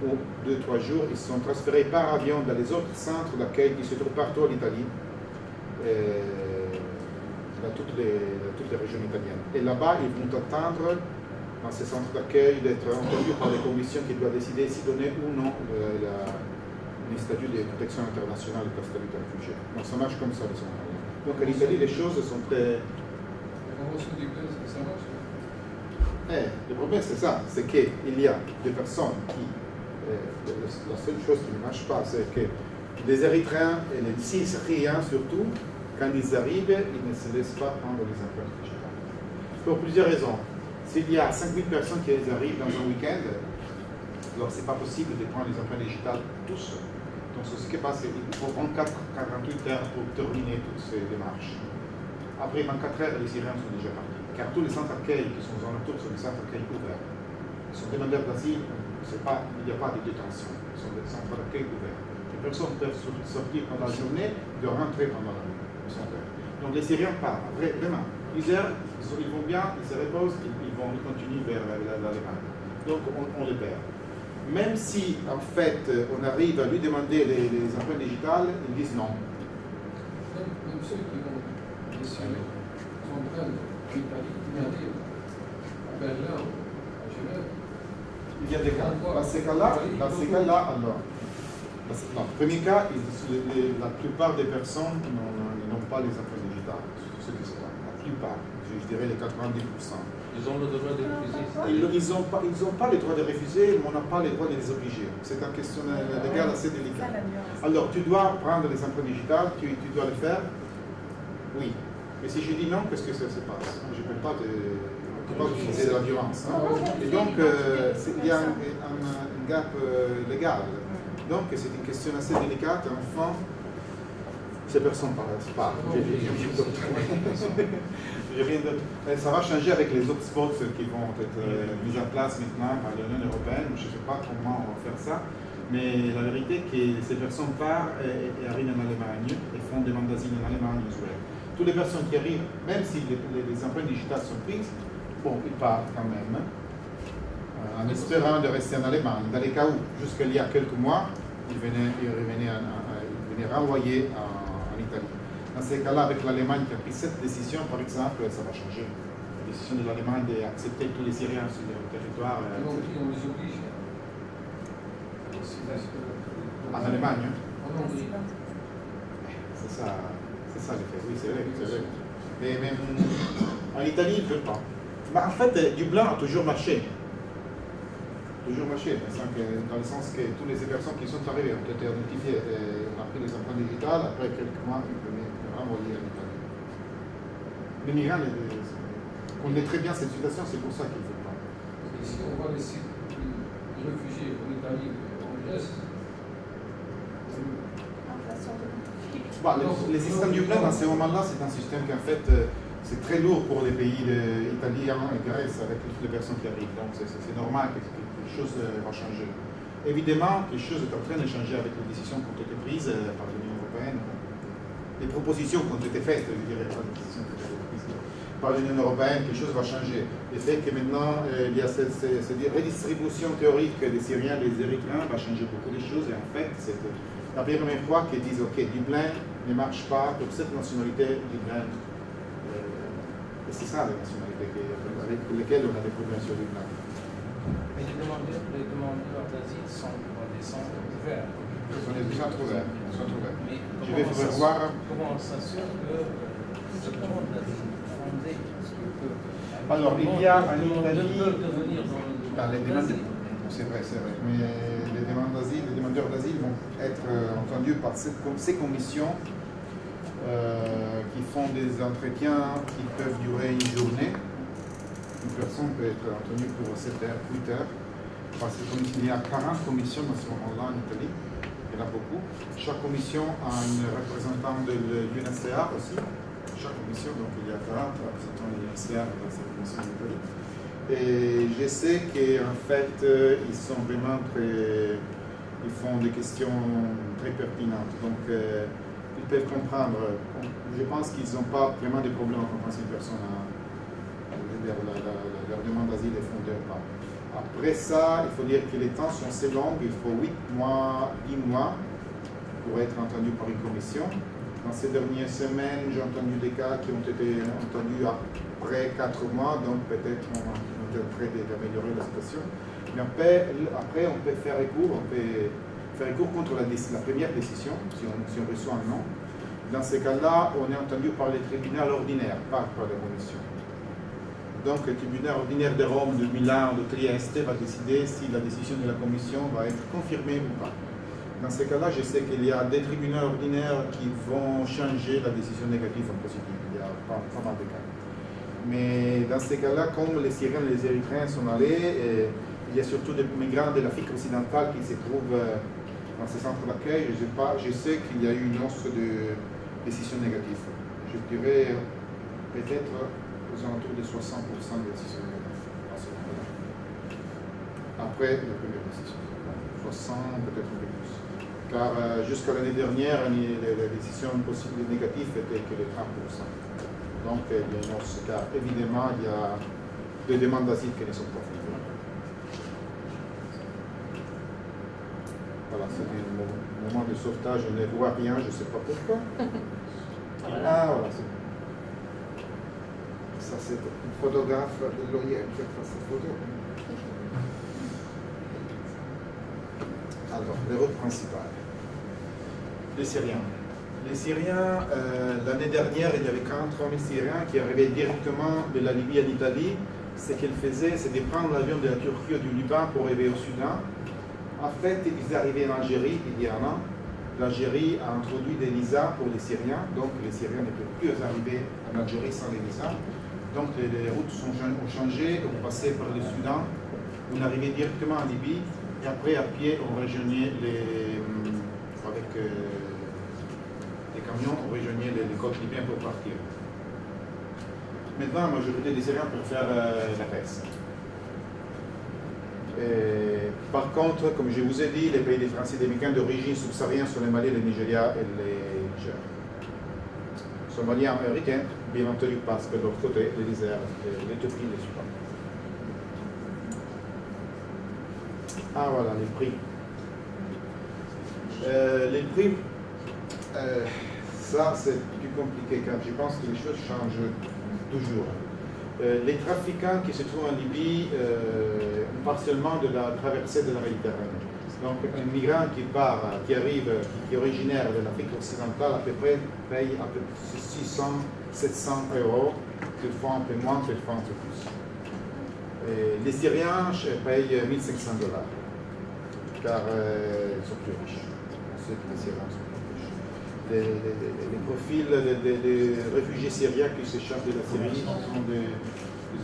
ou 2-3 jours, ils sont transférés par avion dans les autres centres d'accueil qui se trouvent partout en Italie, dans toutes les régions italiennes. Et là-bas, ils vont attendre dans ces centres d'accueil d'être entendus par les commissions qui doivent décider si donner ou non le statut de protection internationale de statut de réfugié. Donc ça marche comme ça, les centres. Donc en Italie, les choses sont très... La convention d'Église, ça marche? Le problème, c'est ça, c'est qu'il y a des personnes qui... la seule chose qui ne marche pas, c'est que les Érythréens et les Syriens surtout, quand ils arrivent, ils ne se laissent pas prendre les empreintes digitales. Pour plusieurs raisons. S'il y a 5000 personnes qui arrivent dans un week-end, alors ce n'est pas possible de prendre les empreintes digitales tous. Donc ce qui passe, c'est qu'il faut 48 heures pour terminer toutes ces démarches. Après 24 heures, les Syriens sont déjà partis. Car tous les centres d'accueil qui sont aux alentours sont des centres d'accueil ouverts. Ils sont demandeurs d'asile, il n'y a pas de détention. Ce sont des centres d'accueil ouverts. Les personnes peuvent sortir pendant la journée, de rentrer pendant la nuit. Donc les Syriens partent, vraiment. Ils vont bien, ils se reposent, ils continuent vers l'Allemagne. Donc on les perd. Même si, en fait, on arrive à lui demander les empreintes digitales, ils disent non. Même ceux qui vont décider sont en train d'Italie, d'arriver à Berlin, à Genève. Il y a des cas. Dans ces cas-là, alors, dans le premier cas, la plupart des personnes n'ont pas les empreintes digitales. Ce qui se passe. La plupart, je dirais les 90%. Ils ont le droit de refuser. Ils n'ont pas le droit de refuser, mais on n'a pas le droit de les obliger. C'est une question légale assez délicate. Alors, tu dois prendre les empreintes digitales, tu dois le faire. Oui. Mais si je dis non, qu'est-ce que ça se passe? Je ne peux pas utiliser de la violence. Et donc, il y a un gap légal. Donc, c'est une question assez délicate. Enfin, ces personnes ne parlent pas. Ça va changer avec les hotspots qui vont être mis en place maintenant par l'Union européenne. Je ne sais pas comment on va faire ça. Mais la vérité est que ces personnes partent et arrivent en Allemagne et font demande d'asile en Allemagne ou en Suède. Toutes les personnes qui arrivent, même si les empreintes digitales sont prises, bon, ils partent quand même, en espérant de rester en Allemagne. Dans les cas où, jusqu'il y a quelques mois, ils venaient renvoyer en Italie. Dans ces cas-là, avec l'Allemagne qui a pris cette décision, par exemple, ça va changer. La décision de l'Allemagne d'accepter tous les Syriens sur le territoire. Donc, on les oblige. En Allemagne. En Hongrie. C'est ça. C'est ça l'effet, oui, c'est vrai. Mais même en Italie, ils ne veulent pas. Mais en fait, Dublin a toujours marché. Toujours marché, dans le sens que toutes les personnes qui sont arrivées ont été identifiées, on a pris les empreintes digitales, après quelques mois, ils peuvent renvoyer en Italie. Les migrants connaissent très bien cette situation, c'est pour ça qu'ils ne veulent pas. Et si on va laisser les réfugiés en Italie et en Grèce, Inflation démographique. Bah, le système Dublin, dans ce moment-là, c'est un système qui, en fait, c'est très lourd pour les pays italiens et Grèce avec toutes les personnes qui arrivent. Donc, c'est normal que quelque chose va changer. Évidemment, quelque chose est en train de changer avec les décisions qui ont été prises par l'Union européenne. Les propositions qui ont été faites, je dirais, pas les décisions qui ont été prises par l'Union européenne, quelque chose va changer. Le fait que maintenant, il y a cette redistribution théorique des Syriens et des Érythréens va changer beaucoup de choses. Et en fait, c'est la première fois qu'ils disent ok, Dublin ne marche pas pour cette nationalité, Dublin. Et c'est ça les nationalités avec lesquelles on a des problèmes sur Dublin. Mais les demandeurs d'asile sont des centres ouverts. On est déjà ouverts. Mais Je vais vous faire voir. comment on s'assure que ce demande d'asile fondé, Alors, il y a en Italie. peuvent devenir dans le d'asile. C'est vrai. Mais les demandeurs d'asile vont être entendus par ces commissions qui font des entretiens qui peuvent durer une journée. Une personne peut être entendue pour 7 heures, 8 heures. Parce qu'il y a 40 commissions à ce moment-là en Italie. Il y en a beaucoup. Chaque commission a un représentant de l'UNHCR aussi. Chaque commission, donc il y a 40 représentants de l'UNHCR dans cette commission en Italie. Et je sais qu'en fait, ils sont vraiment très. Ils font des questions très pertinentes. Donc, ils peuvent comprendre. Je pense qu'ils n'ont pas vraiment de problème à comprendre si une personne leur demande d'asile est fondée ou pas. Après ça, il faut dire que les temps sont assez longs. Il faut 8 mois, 10 mois pour être entendu par une commission. Dans ces dernières semaines, j'ai entendu des cas qui ont été entendus après 4 mois, donc peut-être on est en train d'améliorer la situation. Mais après, on peut faire recours, contre la première décision, si on reçoit un non. Dans ces cas-là, on est entendu par le tribunal ordinaire, pas par la commission. Donc, le tribunal ordinaire de Rome, de Milan, de Trieste va décider si la décision de la commission va être confirmée ou pas. Dans ces cas-là, je sais qu'il y a des tribunaux ordinaires qui vont changer la décision négative en positive. Il y a pas mal de cas. Mais dans ces cas-là, comme les Syriens et les Érythréens sont allés, il y a surtout des migrants de l'Afrique occidentale qui se trouvent dans ces centres d'accueil. Je sais qu'il y a eu une hausse de décisions négatives. Je dirais peut-être aux alentours de 60% de décisions négatives à ce moment-là. Après la première décision. 60, peut-être un peu plus. Car jusqu'à l'année dernière, la décision possible négative était que de 30%. Donc, il y a une hausse, car évidemment, il y a des demandes d'asile qui ne sont pas faites. Voilà, c'est un moment de sauvetage, je ne vois rien, je ne sais pas pourquoi. Ah, voilà, c'est bon. Ça, c'est un photographe de l'OIM qui a fait cette photo. Alors, les routes principales. Les Syriens. Les Syriens, l'année dernière, il y avait 43 000 Syriens qui arrivaient directement de la Libye à l'Italie. Ce qu'ils faisaient, c'est de prendre l'avion de la Turquie ou du Liban pour arriver au Soudan. En fait, ils arrivaient en Algérie il y a un an. L'Algérie a introduit des visas pour les Syriens, donc les Syriens ne peuvent plus arriver en Algérie sans les visas. Donc les routes ont changé, on passait par le Soudan, on arrivait directement en Libye, et après à pied on rejoignait avec les camions, on rejoignait les côtes libyennes pour partir. Maintenant, la majorité des Syriens préfèrent la Grèce. Par contre, comme je vous ai dit, les pays des Français des migrants d'origine subsaharienne sont le Mali, le Nigeria et le Niger. Somaliens américains, bien entendu, parce que de l'autre côté, les Isère, l'Éthiopie, les Soudan. Ah voilà, les prix. Les prix, ça c'est plus compliqué car je pense que les choses changent toujours. Les trafiquants qui se trouvent en Libye, on parle seulement de la traversée de la Méditerranée. Donc un migrant qui arrive, qui est originaire de l'Afrique occidentale, à peu près paye à peu près 600, 700 euros, quelquefois un peu moins, quelquefois un peu plus. Et les Syriens payent 1500 $, car ils sont plus riches. On sait que les Syriens sont plus riches. Les profils des réfugiés syriens qui s'échappent de la Syrie sont des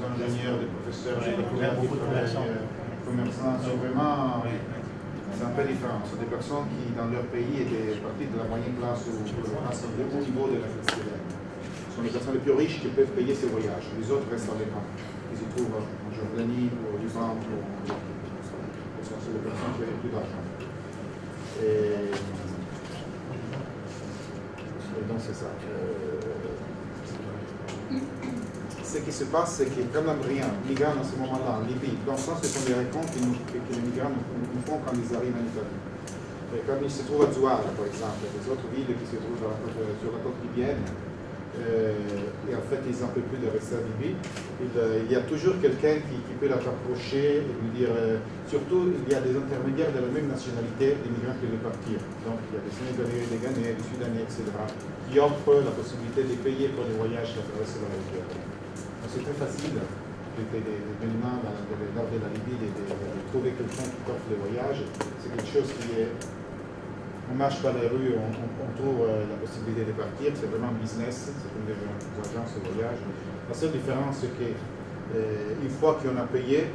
ingénieurs, des professeurs, des commerçants, sont vraiment... C'est un peu différent. Ce sont des personnes qui, dans leur pays, étaient parties de la moyenne classe au haut niveau de la classe moyenne. Ce sont les personnes les plus riches qui peuvent payer ces voyages. Les autres restent à l'écran. Ils se trouvent en Jordanie, au Liban, ce sont des personnes qui avaient plus d'argent. Et donc, c'est ça. Ce qui se passe, c'est que quand un migrant à ce moment-là en Libye, donc ça, ce sont des rencontres que les migrants nous font quand ils arrivent en Italie. Et quand ils se trouvent à Zouara, par exemple, les autres villes qui se trouvent sur la côte libyenne, et en fait, ils n'en peuvent plus de rester à Libye, il y a toujours quelqu'un qui peut la rapprocher et lui dire, surtout, il y a des intermédiaires de la même nationalité des migrants qui veulent partir. Donc, il y a des Sénégalais, des Ghanéens, des Soudanais, etc., qui offrent la possibilité de payer pour les voyages à travers la région. C'est très facile maintenant, lors de la Libye, de trouver quelqu'un qui offre les voyages. C'est quelque chose qui est... On marche par la rue, on trouve la possibilité de partir. C'est vraiment un business, c'est comme des agences de voyage. La seule différence, c'est qu'une fois qu'on a payé,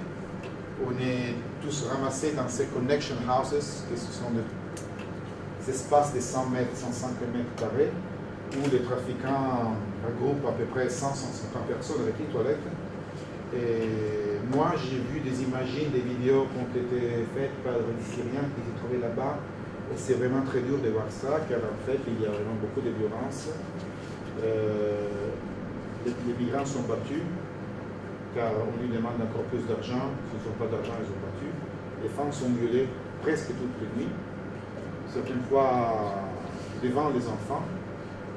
on est tous ramassés dans ces connection houses, qui sont des espaces de 100 mètres, 150 mètres carrés, où les trafiquants regroupent à peu près 100-150 personnes avec une toilette. Et moi, j'ai vu des images, des vidéos qui ont été faites par des Syriens qui se trouvaient là-bas. Et c'est vraiment très dur de voir ça, car en fait, il y a vraiment beaucoup de violence. Les migrants sont battus, car on lui demande encore plus d'argent. S'ils n'ont pas d'argent, ils sont battus. Les femmes sont violées presque toutes les nuits, certaines fois devant les enfants.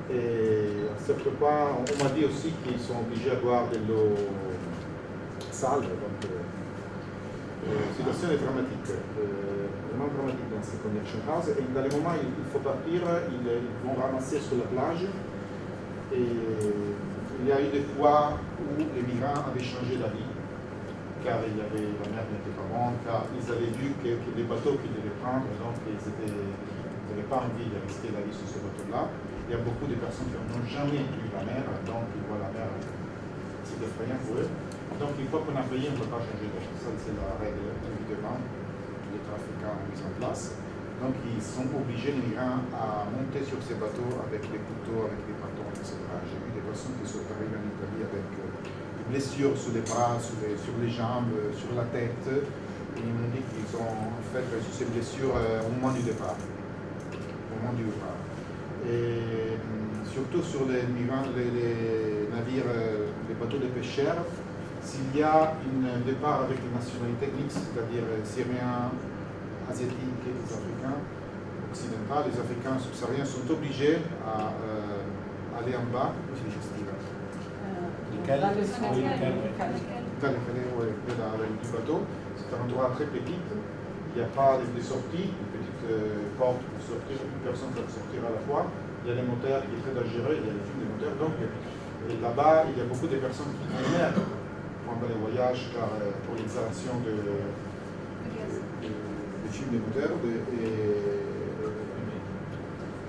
Et certaines fois, on m'a dit aussi qu'ils sont obligés à boire de l'eau sale. Donc, la situation est dramatique, vraiment dramatique dans ces connection houses. Et dans les moments où il faut partir, ils vont ramasser sur la plage. Et il y a eu des fois où les migrants avaient changé d'avis, car la mer n'était pas bonne, car ils avaient vu que les bateaux qu'ils devaient prendre, donc ils n'avaient pas envie de rester la vie sur ce bateau-là. Il y a beaucoup de personnes qui n'ont jamais vu la mer, donc ils voient la mer, c'est effrayant pour eux. Donc une fois qu'on a payé, on ne peut pas changer d'avis. Ça, c'est la règle, évidemment, les trafiquants mis en place. Donc ils sont obligés, les migrants, à monter sur ces bateaux avec des couteaux, avec des bâtons, etc. J'ai vu des personnes qui sont arrivées en Italie avec des blessures sur les bras, sur les jambes, sur la tête. Et ils m'ont dit qu'ils ont en fait reçu ces blessures au moment du départ. Et surtout sur les navires, les bateaux de pêcheurs, s'il y a un départ avec une nationalité mixte, c'est-à-dire syriens, asiatiques et les Africains occidentaux, les Africains subsahariens sont obligés à aller en bas. Les cales. Du bateau. C'est un endroit très petit. Il n'y a pas de sortie, une petite porte pour sortir, une personne peut sortir à la fois. Il y a les moteurs qui est très dangereux, il y a les films des moteurs. Donc, et là-bas, il y a beaucoup de personnes qui meurent pendant les voyages car, pour l'installation des films des moteurs.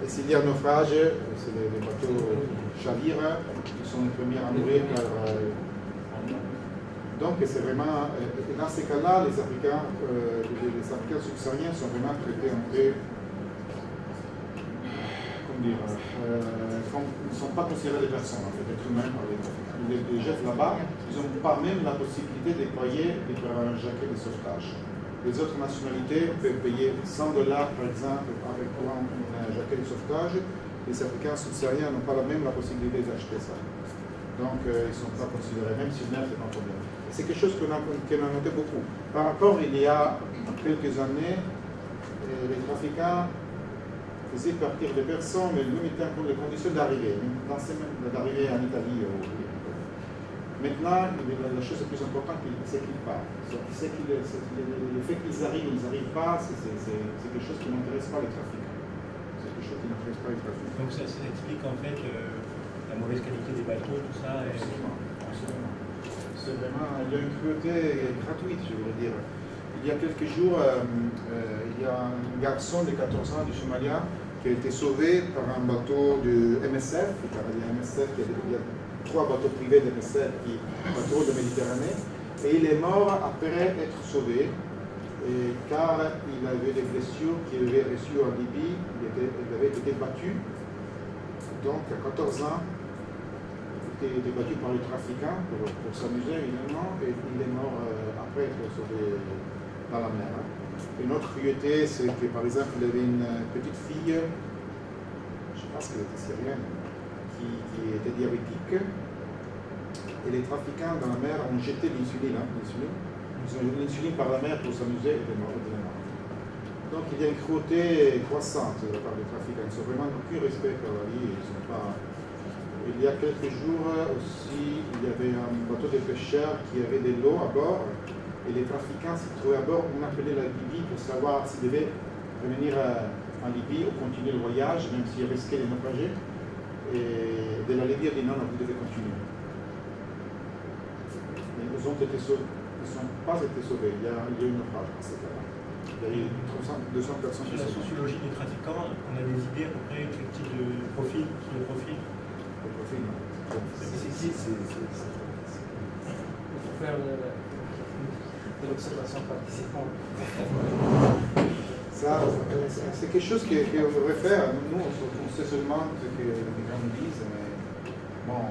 Et s'il y a un naufrage, c'est les bateaux chavirent qui sont les premiers à mourir car. Donc c'est vraiment, dans ces cas-là, les Africains subsahariens sont vraiment traités un peu, ils ne sont pas considérés des personnes, en fait, d'être humains par les Africains. Les jeunes là-bas, ils n'ont pas même la possibilité de payer un jaquet de sauvetage. Les autres nationalités peuvent payer $100 par exemple pour un jaquet de sauvetage. Les Africains subsahariens n'ont pas la possibilité d'acheter ça. Donc ils ne sont pas considérés, même si le c'est pas un problème. C'est quelque chose qu'on a noté beaucoup. Par rapport, il y a quelques années, les trafiquants faisaient partir des personnes, mais limitaient les conditions d'arrivée, d'arrivée en Italie. Maintenant, la chose la plus importante, c'est qu'ils partent. C'est que le fait qu'ils arrivent ou ils n'arrivent pas, c'est quelque chose qui n'intéresse pas les trafiquants. C'est quelque chose qui n'intéresse pas les trafiquants. Donc ça explique en fait la mauvaise qualité des bateaux, tout ça. Et... Absolument. C'est vraiment, il y a une cruauté gratuite, je voudrais dire. Il y a quelques jours, il y a un garçon de 14 ans du Somalia qui a été sauvé par un bateau de MSF. Il y a MSF, il y a 3 bateaux privés de MSF qui patrouillent la Méditerranée. Et il est mort après être sauvé, car il avait des blessures qu'il avait reçues en Libye. Il avait été battu. Donc, à 14 ans, il a été battu par les trafiquants pour s'amuser, évidemment, et il est mort après être sauvé dans la mer. Une autre cruauté, c'est que, par exemple, il avait une petite fille, je pense qu'elle était syrienne, qui était diabétique, et les trafiquants dans la mer ont jeté l'insuline. Ils ont jeté l'insuline par la mer pour s'amuser, et elle est morte. Donc il y a une cruauté croissante de la part des trafiquants. Ils n'ont vraiment aucun respect pour la vie. Ils sont pas... Il y a quelques jours aussi, il y avait un bateau de pêcheurs qui avait de l'eau à bord, et les trafiquants s'y trouvaient à bord. On appelait la Libye pour savoir s'ils devaient revenir en Libye ou continuer le voyage, même s'ils risquaient de naufrager. Et de la Libye, on dit non, vous devez continuer. Mais ils ont été sauvés. Ils ne sont pas été sauvés. Il y a eu un naufrage dans ces cas-là. Il y a eu 200 personnes Sur la sociologie des trafiquants, on a des idées à peu près quel type de profil, qui est le profil. Le profil, non. Il faut faire de l'observation participante. Ça, c'est quelque chose qu'on devrait faire. Nous, on sait seulement ce que les migrants nous disent, mais bon,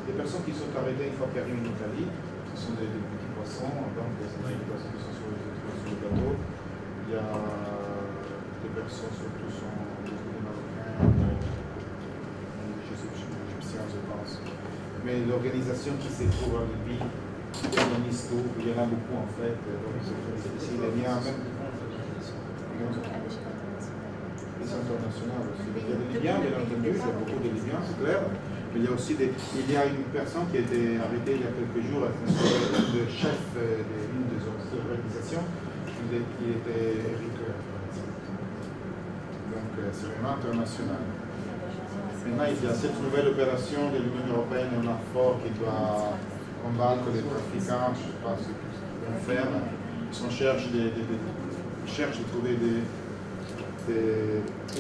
les personnes qui sont arrêtées une fois qu'ils arrivent en Italie, ce sont des petits poissons, donc des poissons qui sont sur le bateau. Il y a des personnes, surtout sont des Marocains, égyptiens, je pense. Mais l'organisation qui se trouve en Libye, il y en a beaucoup en fait. C'est difficile. Il y a même les internationales aussi. Il y a des Libyens, bien entendu, il y a beaucoup de Libyens, c'est clair. Mais il y a aussi il y a une personne qui a été arrêtée il y a quelques jours, le chef d'une des organisations, qui était érythréen. Donc c'est vraiment international. Maintenant, il y a cette nouvelle opération de l'Union européenne, un fort qui doit combattre les trafiquants, je ne sais pas ce qu'ils vont faire. Ils cherchent de trouver des...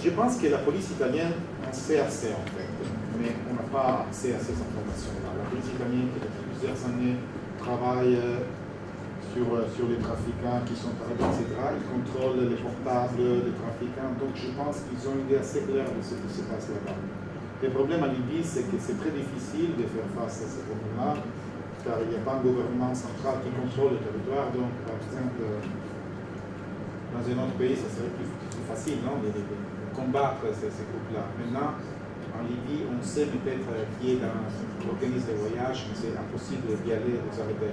Je pense que la police italienne en sait assez en fait, mais on n'a pas accès à ces informations-là. La police italienne, qui depuis plusieurs années, travaille sur les trafiquants qui sont arrêtés, etc. Ils contrôlent les portables des trafiquants, donc je pense qu'ils ont une idée assez claire de ce qui se passe là-bas. Le problème en Libye, c'est que c'est très difficile de faire face à ces problèmes-là, car il n'y a pas un gouvernement central qui contrôle le territoire. Donc, par exemple, dans un autre pays, ça serait plus facile, non, de combattre ces groupes-là. Maintenant, en Libye, on sait peut-être qui organise les voyages, mais c'est impossible d'y aller, de s'arrêter.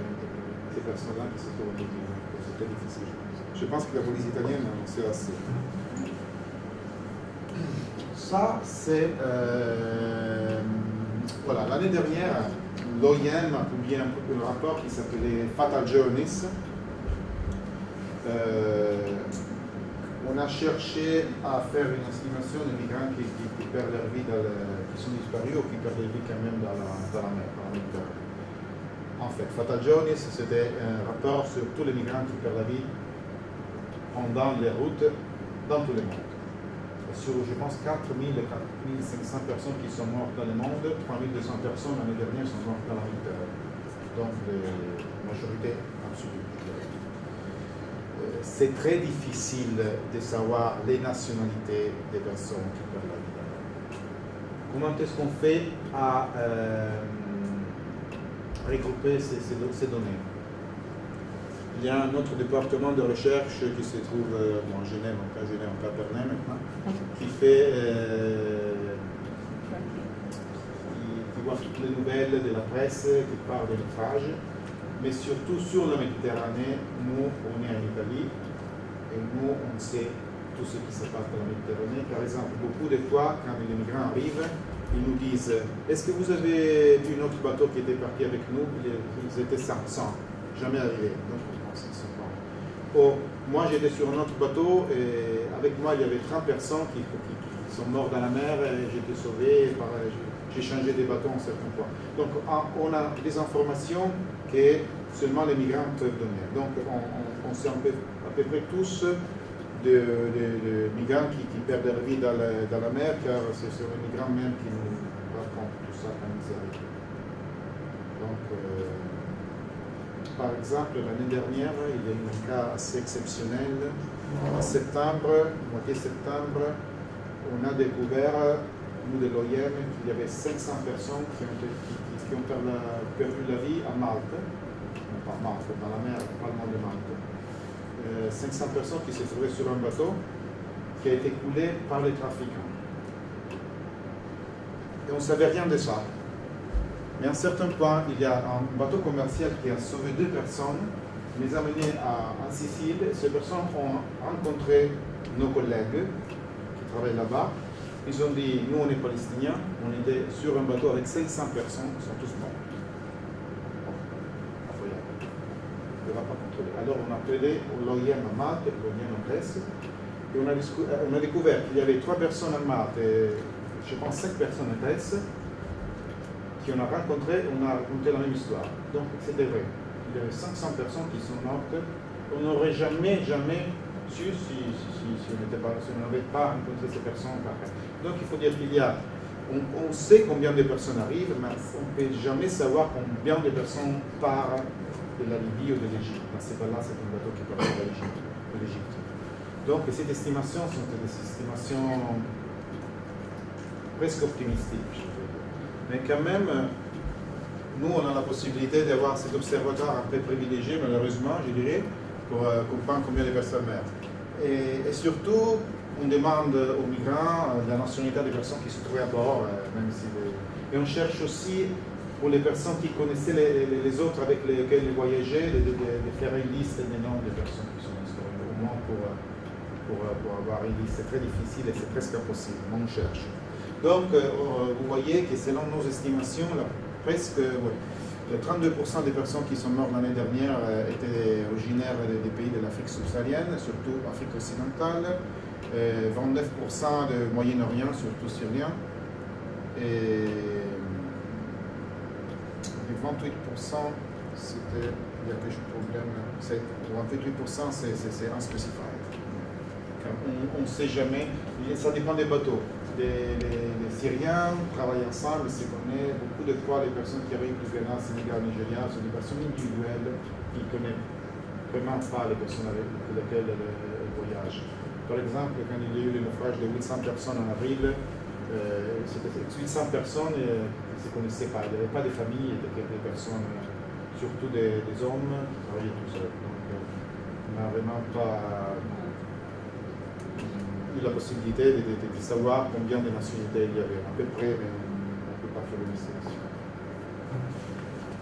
Ces personnes-là qui se trouvent en Libye. C'est très difficile. Je pense que la police italienne en sait assez. Ça, c'est... voilà, l'année dernière, l'OIM a publié un rapport qui s'appelait Fatal Journeys. On a cherché à faire une estimation des migrants qui perdent leur vie, qui sont disparus ou qui perdent leur vie quand même dans la mer, dans la Méditerranée. En fait, Fatal Journeys, c'était un rapport sur tous les migrants qui perdent la vie pendant les routes dans tout le monde. Sur, je pense, 4000 et 4500 personnes qui sont mortes dans le monde, 3200 personnes l'année dernière sont mortes dans la Méditerranée. Donc, la majorité absolue. C'est très difficile de savoir les nationalités des personnes qui perdent la vie. Comment est-ce qu'on fait à regrouper ces données? Il y a un autre département de recherche qui se trouve en Genève, en Capernaum maintenant, qui fait, qui voit toutes les nouvelles de la presse, qui parle des naufrages, mais surtout sur la Méditerranée. Nous, on est en Italie, et nous, on sait tout ce qui se passe dans la Méditerranée. Par exemple, beaucoup de fois, quand les migrants arrivent, ils nous disent, est-ce que vous avez vu notre bateau qui était parti avec nous? Ils étaient 500, jamais arrivé. Donc on pense qu'ils sont morts. Oh, moi j'étais sur un autre bateau et avec moi il y avait 30 personnes qui sont morts dans la mer et j'étais sauvé. J'ai changé des bateaux en certains points. Donc on a des informations que seulement les migrants peuvent donner. Donc on sait à peu près tous de migrants qui perdent leur vie dans la mer, car c'est sur les migrants même qui nous racontent tout ça quand ils arrivent. Donc, par exemple, l'année dernière, il y a eu un cas assez exceptionnel. En septembre, moitié septembre, on a découvert, nous de l'OIM, qu'il y avait 500 personnes qui ont perdu la vie à Malte. Non, pas Malte, dans la mer, pas le monde de Malte. 500 personnes qui se trouvaient sur un bateau qui a été coulé par les trafiquants. Et on ne savait rien de ça. Mais à un certain point, il y a un bateau commercial qui a sauvé 2 personnes, les a amenés en Sicile. Ces personnes ont rencontré nos collègues qui travaillent là-bas. Ils ont dit, nous on est palestiniens, on était sur un bateau avec 500 personnes qui sont tous morts. Alors on a appelé l'OIM à Malte, l'OIM en Grèce, et on a découvert qu'il y avait 3 personnes à Malte et je pense 5 personnes en Grèce qui on a raconté la même histoire. Donc c'était vrai. Il y avait 500 personnes qui sont mortes. On n'aurait jamais su si on n'avait pas rencontré ces personnes. Donc il faut dire qu'il y a, on sait combien de personnes arrivent, mais on ne peut jamais savoir combien de personnes partent de la Libye ou de l'Égypte. Dans ces cas-là, c'est un bateau qui part de l'Égypte. Donc ces estimations sont des estimations presque optimistiques, je veux dire. Mais quand même, nous, on a la possibilité d'avoir cet observatoire un peu privilégié, malheureusement, je dirais, pour comprendre combien de personnes meurent. Et surtout, on demande aux migrants la nationalité des personnes qui se trouvaient à bord, même si et on cherche aussi pour les personnes qui connaissaient les autres avec lesquels ils voyageaient, de faire une liste des noms des personnes qui sont installées, au moins pour avoir une liste. C'est très difficile et c'est presque impossible, mais on cherche. Donc, vous voyez que selon nos estimations, presque 32% des personnes qui sont mortes l'année dernière étaient originaires des pays de l'Afrique subsaharienne, surtout Afrique occidentale, 29% de Moyen-Orient, surtout Syriens, et 28%, c'était, il y a quelque problème, 28% c'est unspecified. On ne sait jamais, ça dépend des bateaux. Les Syriens travaillent ensemble, se connaissent. Beaucoup de fois, les personnes qui arrivent du Ghana, Sénégal, Nigeria sont des personnes individuelles qui ne connaissent vraiment pas les personnes avec lesquelles elles voyagent. Par exemple, quand il y a eu le naufrage de 800 personnes en avril, c'était 800 personnes qui ne se connaissaient pas. Il n'y avait pas de famille, il y avait des personnes, surtout des hommes, qui travaillaient tout seuls. Donc, on n'a vraiment pas eu la possibilité de savoir combien de nationalités il y avait. À peu près, mais on ne peut pas faire une estimation.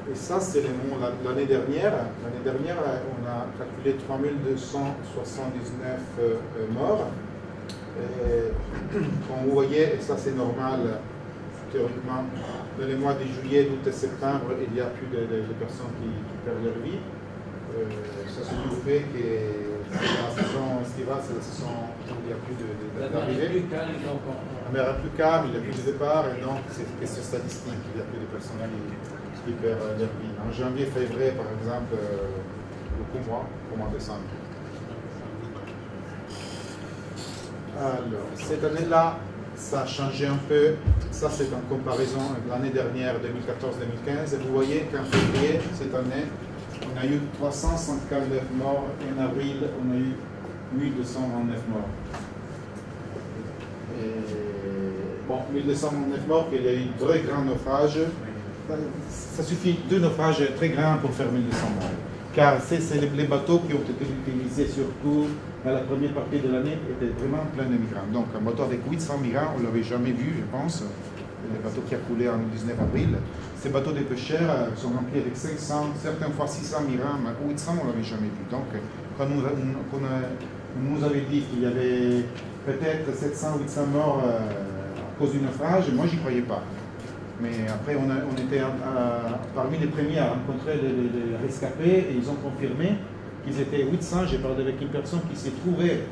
Et ça, c'est l'année dernière. L'année dernière, on a calculé 3279 morts. Et, comme vous voyez, et ça c'est normal, théoriquement, dans les mois de juillet, août et septembre, il y a plus de personnes qui perdent leur vie. Ça se du fait que la saison estivale, c'est la saison où il n'y a plus d'arrivée. La mer est plus calme, il n'y a plus de départ, et donc c'est une question statistique, il n'y a plus de personnes qui perdent leur vie. En janvier, février, par exemple, beaucoup moins, comme en décembre. Alors, cette année-là, ça a changé un peu. Ça, c'est en comparaison avec l'année dernière, 2014-2015. Et vous voyez qu'en février, cette année, on a eu 359 morts. Et en avril, on a eu 1229 morts. Et, bon, 1229 morts, il y a eu très grands naufrages. Ça suffit 2 naufrages très grands pour faire 1200 morts. Car c'est les bateaux qui ont été utilisés surtout dans la première partie de l'année étaient vraiment pleins de migrants. Donc un bateau avec 800 migrants, on ne l'avait jamais vu, je pense. Le bateau qui a coulé en 19 avril. Ces bateaux de pêcheurs sont remplis avec 500, certaines fois 600 migrants, mais 800 on ne l'avait jamais vu. Donc quand on nous avait dit qu'il y avait peut-être 700, 800 morts cause du naufrage, moi j'y croyais pas. Mais après, on était parmi les premiers à rencontrer les rescapés et ils ont confirmé qu'ils étaient 800. J'ai parlé avec une personne qui s'est trouvée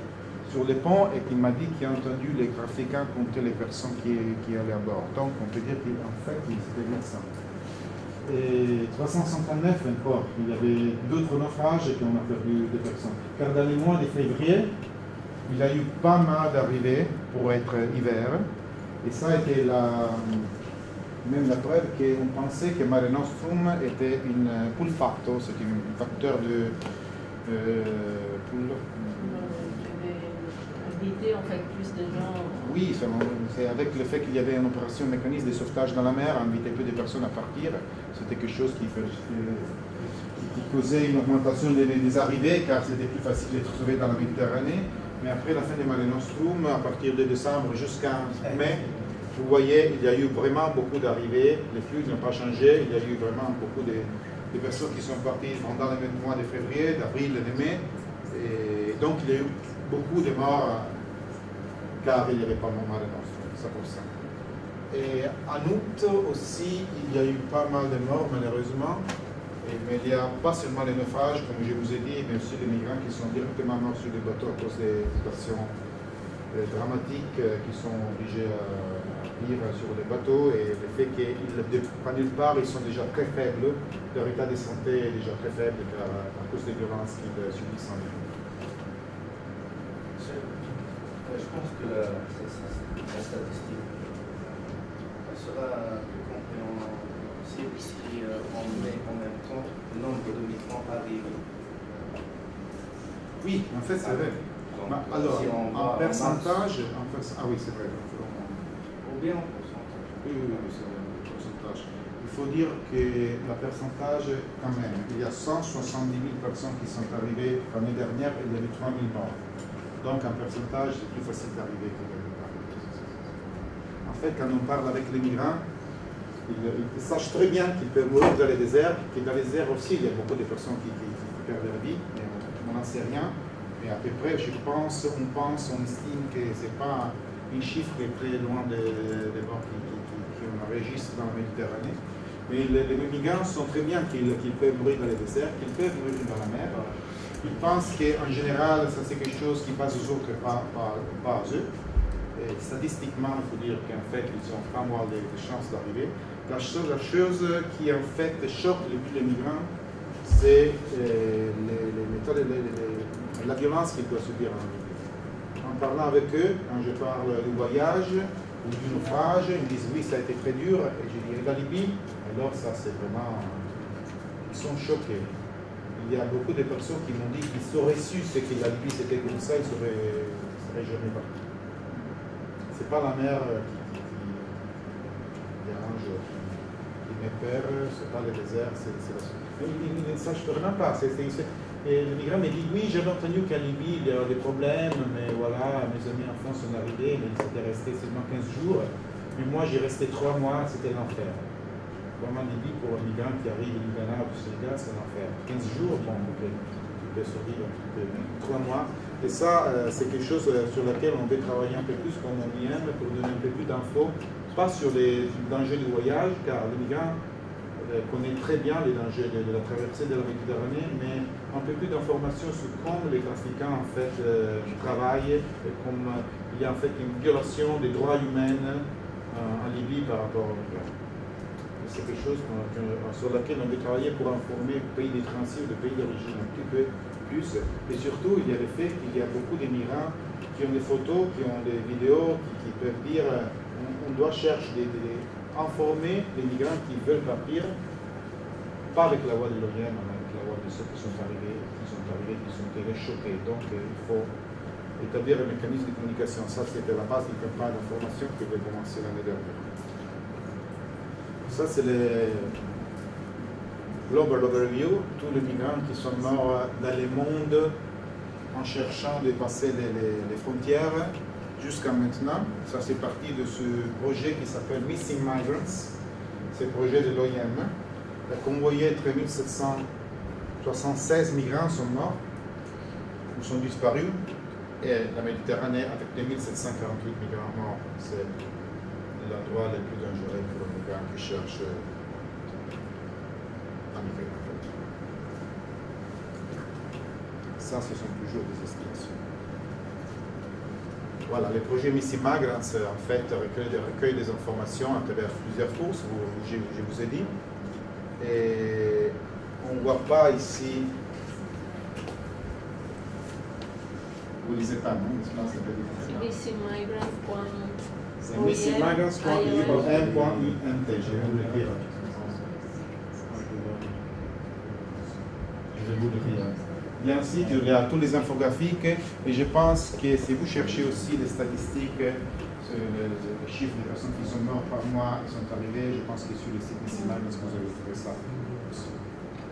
sur le pont et qui m'a dit qu'il a entendu les trafiquants compter les personnes qui allaient à bord. Donc on peut dire qu'en fait, ils étaient 800. Et 359 encore, il y avait d'autres naufrages et qu'on a perdu des personnes. Car dans les mois de février, il y a eu pas mal d'arrivées pour être hiver. Et ça a été même la preuve qu'on pensait que Mare Nostrum était une pull factor, c'est un facteur de Inviter en fait plus de gens. Oui, c'est avec le fait qu'il y avait une opération mécanisme de sauvetage dans la mer, inviter peu de personnes à partir, c'était quelque chose qui causait une augmentation des arrivées, car c'était plus facile de trouver dans la Méditerranée. Mais après la fin de Mare Nostrum, à partir de décembre jusqu'à mai, vous voyez, il y a eu vraiment beaucoup d'arrivées, les flux n'ont pas changé, il y a eu vraiment beaucoup de personnes qui sont parties pendant les mois de février, d'avril et de mai. Et donc il y a eu beaucoup de morts car il n'y avait pas de Mare Nostrum, c'est pour ça. Et en août aussi, il y a eu pas mal de morts malheureusement, mais il n'y a pas seulement les naufrages, comme je vous ai dit, mais aussi les migrants qui sont directement morts sur des bateaux à cause des situations dramatiques qui sont obligés à vivre sur les bateaux et le fait qu'ils pas nulle part, ils sont déjà très faibles, leur état de santé est déjà très faible à cause des violences qu'ils subissent en mer. Je pense que la statistique sera plus compréhensible si on met en même temps le nombre de migrants arrivés. Oui, en fait, c'est vrai. Alors, si on en va pourcentage, en ah oui, c'est vrai. ou bien en pourcentage. Oui, c'est vrai, le pourcentage. Il faut dire que le pourcentage, quand même, il y a 170 000 personnes qui sont arrivées l'année dernière et il y avait 3 000 morts. Donc, en pourcentage, c'est plus facile d'arriver que de partir. En fait, quand on parle avec les migrants, ils sachent très bien qu'ils peuvent mourir dans les déserts, que dans les déserts aussi, il y a beaucoup de personnes qui perdent leur vie, mais on n'en sait rien. Mais à peu près, on estime que ce n'est pas un chiffre très loin des morts qu'on enregistre dans la Méditerranée. Mais les migrants sont très bien qu'ils peuvent mourir dans les déserts, qu'ils peuvent mourir dans la mer. Ils pensent qu'en général, ça c'est quelque chose qui passe aux autres et pas à eux. Et statistiquement, il faut dire qu'en fait, ils ont pas mal de chances d'arriver. La chose qui en fait choque le plus les migrants, c'est la violence qu'ils doivent subir en Libye. En parlant avec eux, quand je parle du voyage ou du naufrage, ils me disent oui, ça a été très dur. Et je dis la Libye, alors ça c'est vraiment. Ils sont choqués. Il y a beaucoup de personnes qui m'ont dit qu'ils auraient su ce que la Libye c'était comme ça, ils seraient jamais partis. C'est pas la mer qui dérange, qui me perd, c'est pas le désert, c'est la suite. Mais ils ne sachent vraiment pas. Et le migrant me dit oui, j'avais entendu qu'en Libye il y a des problèmes, mais voilà, mes amis en France sont arrivés, mais ils étaient restés seulement 15 jours. Mais moi j'ai resté 3 mois, c'était l'enfer. Vraiment, Libye, pour un migrant qui arrive du Ghana ou du Sénégal, c'est l'enfer. 15 jours, bon, tu peux survivre, 3 mois. Et ça, c'est quelque chose sur lequel on veut travailler un peu plus comme on vient, pour donner un peu plus d'infos, pas sur les dangers du voyage, car le migrant connaît très bien les dangers de la traversée de la Méditerranée, mais un peu plus d'informations sur comment les trafiquants en fait travaillent, et comme il y a en fait une violation des droits humains en Libye par rapport aux migrants. C'est quelque chose sur laquelle on veut travailler pour informer le pays de transit ou le pays d'origine un petit peu plus. Et surtout, il y a le fait qu'il y a beaucoup de migrants qui ont des photos, qui ont des vidéos, qui peuvent dire on doit chercher informer les migrants qui veulent partir, pas avec la voix de l'OIM, mais avec la voix de ceux qui sont arrivés, qui sont été choqués. Donc il faut établir un mécanisme de communication. Ça, c'était la base d'une campagne d'information qui avait commencé l'année dernière. Ça, c'est le Global Overview, tous les migrants qui sont morts dans le monde en cherchant de passer les frontières jusqu'à maintenant. Ça, c'est parti de ce projet qui s'appelle Missing Migrants, c'est le projet de l'OIM. Comme vous voyez, 3776 migrants sont morts ou sont disparus, et la Méditerranée avec 2748 migrants morts. C'est l'endroit le plus dangereux pour un migrant qui cherche à migrer. Ça, ce sont toujours des estimations. Voilà, le projet Missy Migrants, en fait, recueille des informations à travers plusieurs courses, je vous ai dit. Et on ne voit pas ici. Vous ne lisez pas, non? C'est pas difficile. C'est missymigrants.int. Je vais vous le dire. Je vais vous le dire. Il y a un site, il y a tous les infographiques, et je pense que si vous cherchez aussi les statistiques, le chiffre des personnes qui sont mortes par mois, qui sont arrivées, je pense que sur le site Missy Migrants, vous allez trouver ça.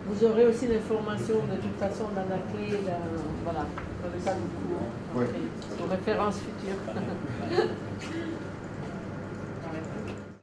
Vous aurez aussi l'information de toute façon dans la clé, voilà, dans le cas du cours, Oui. aux références futures.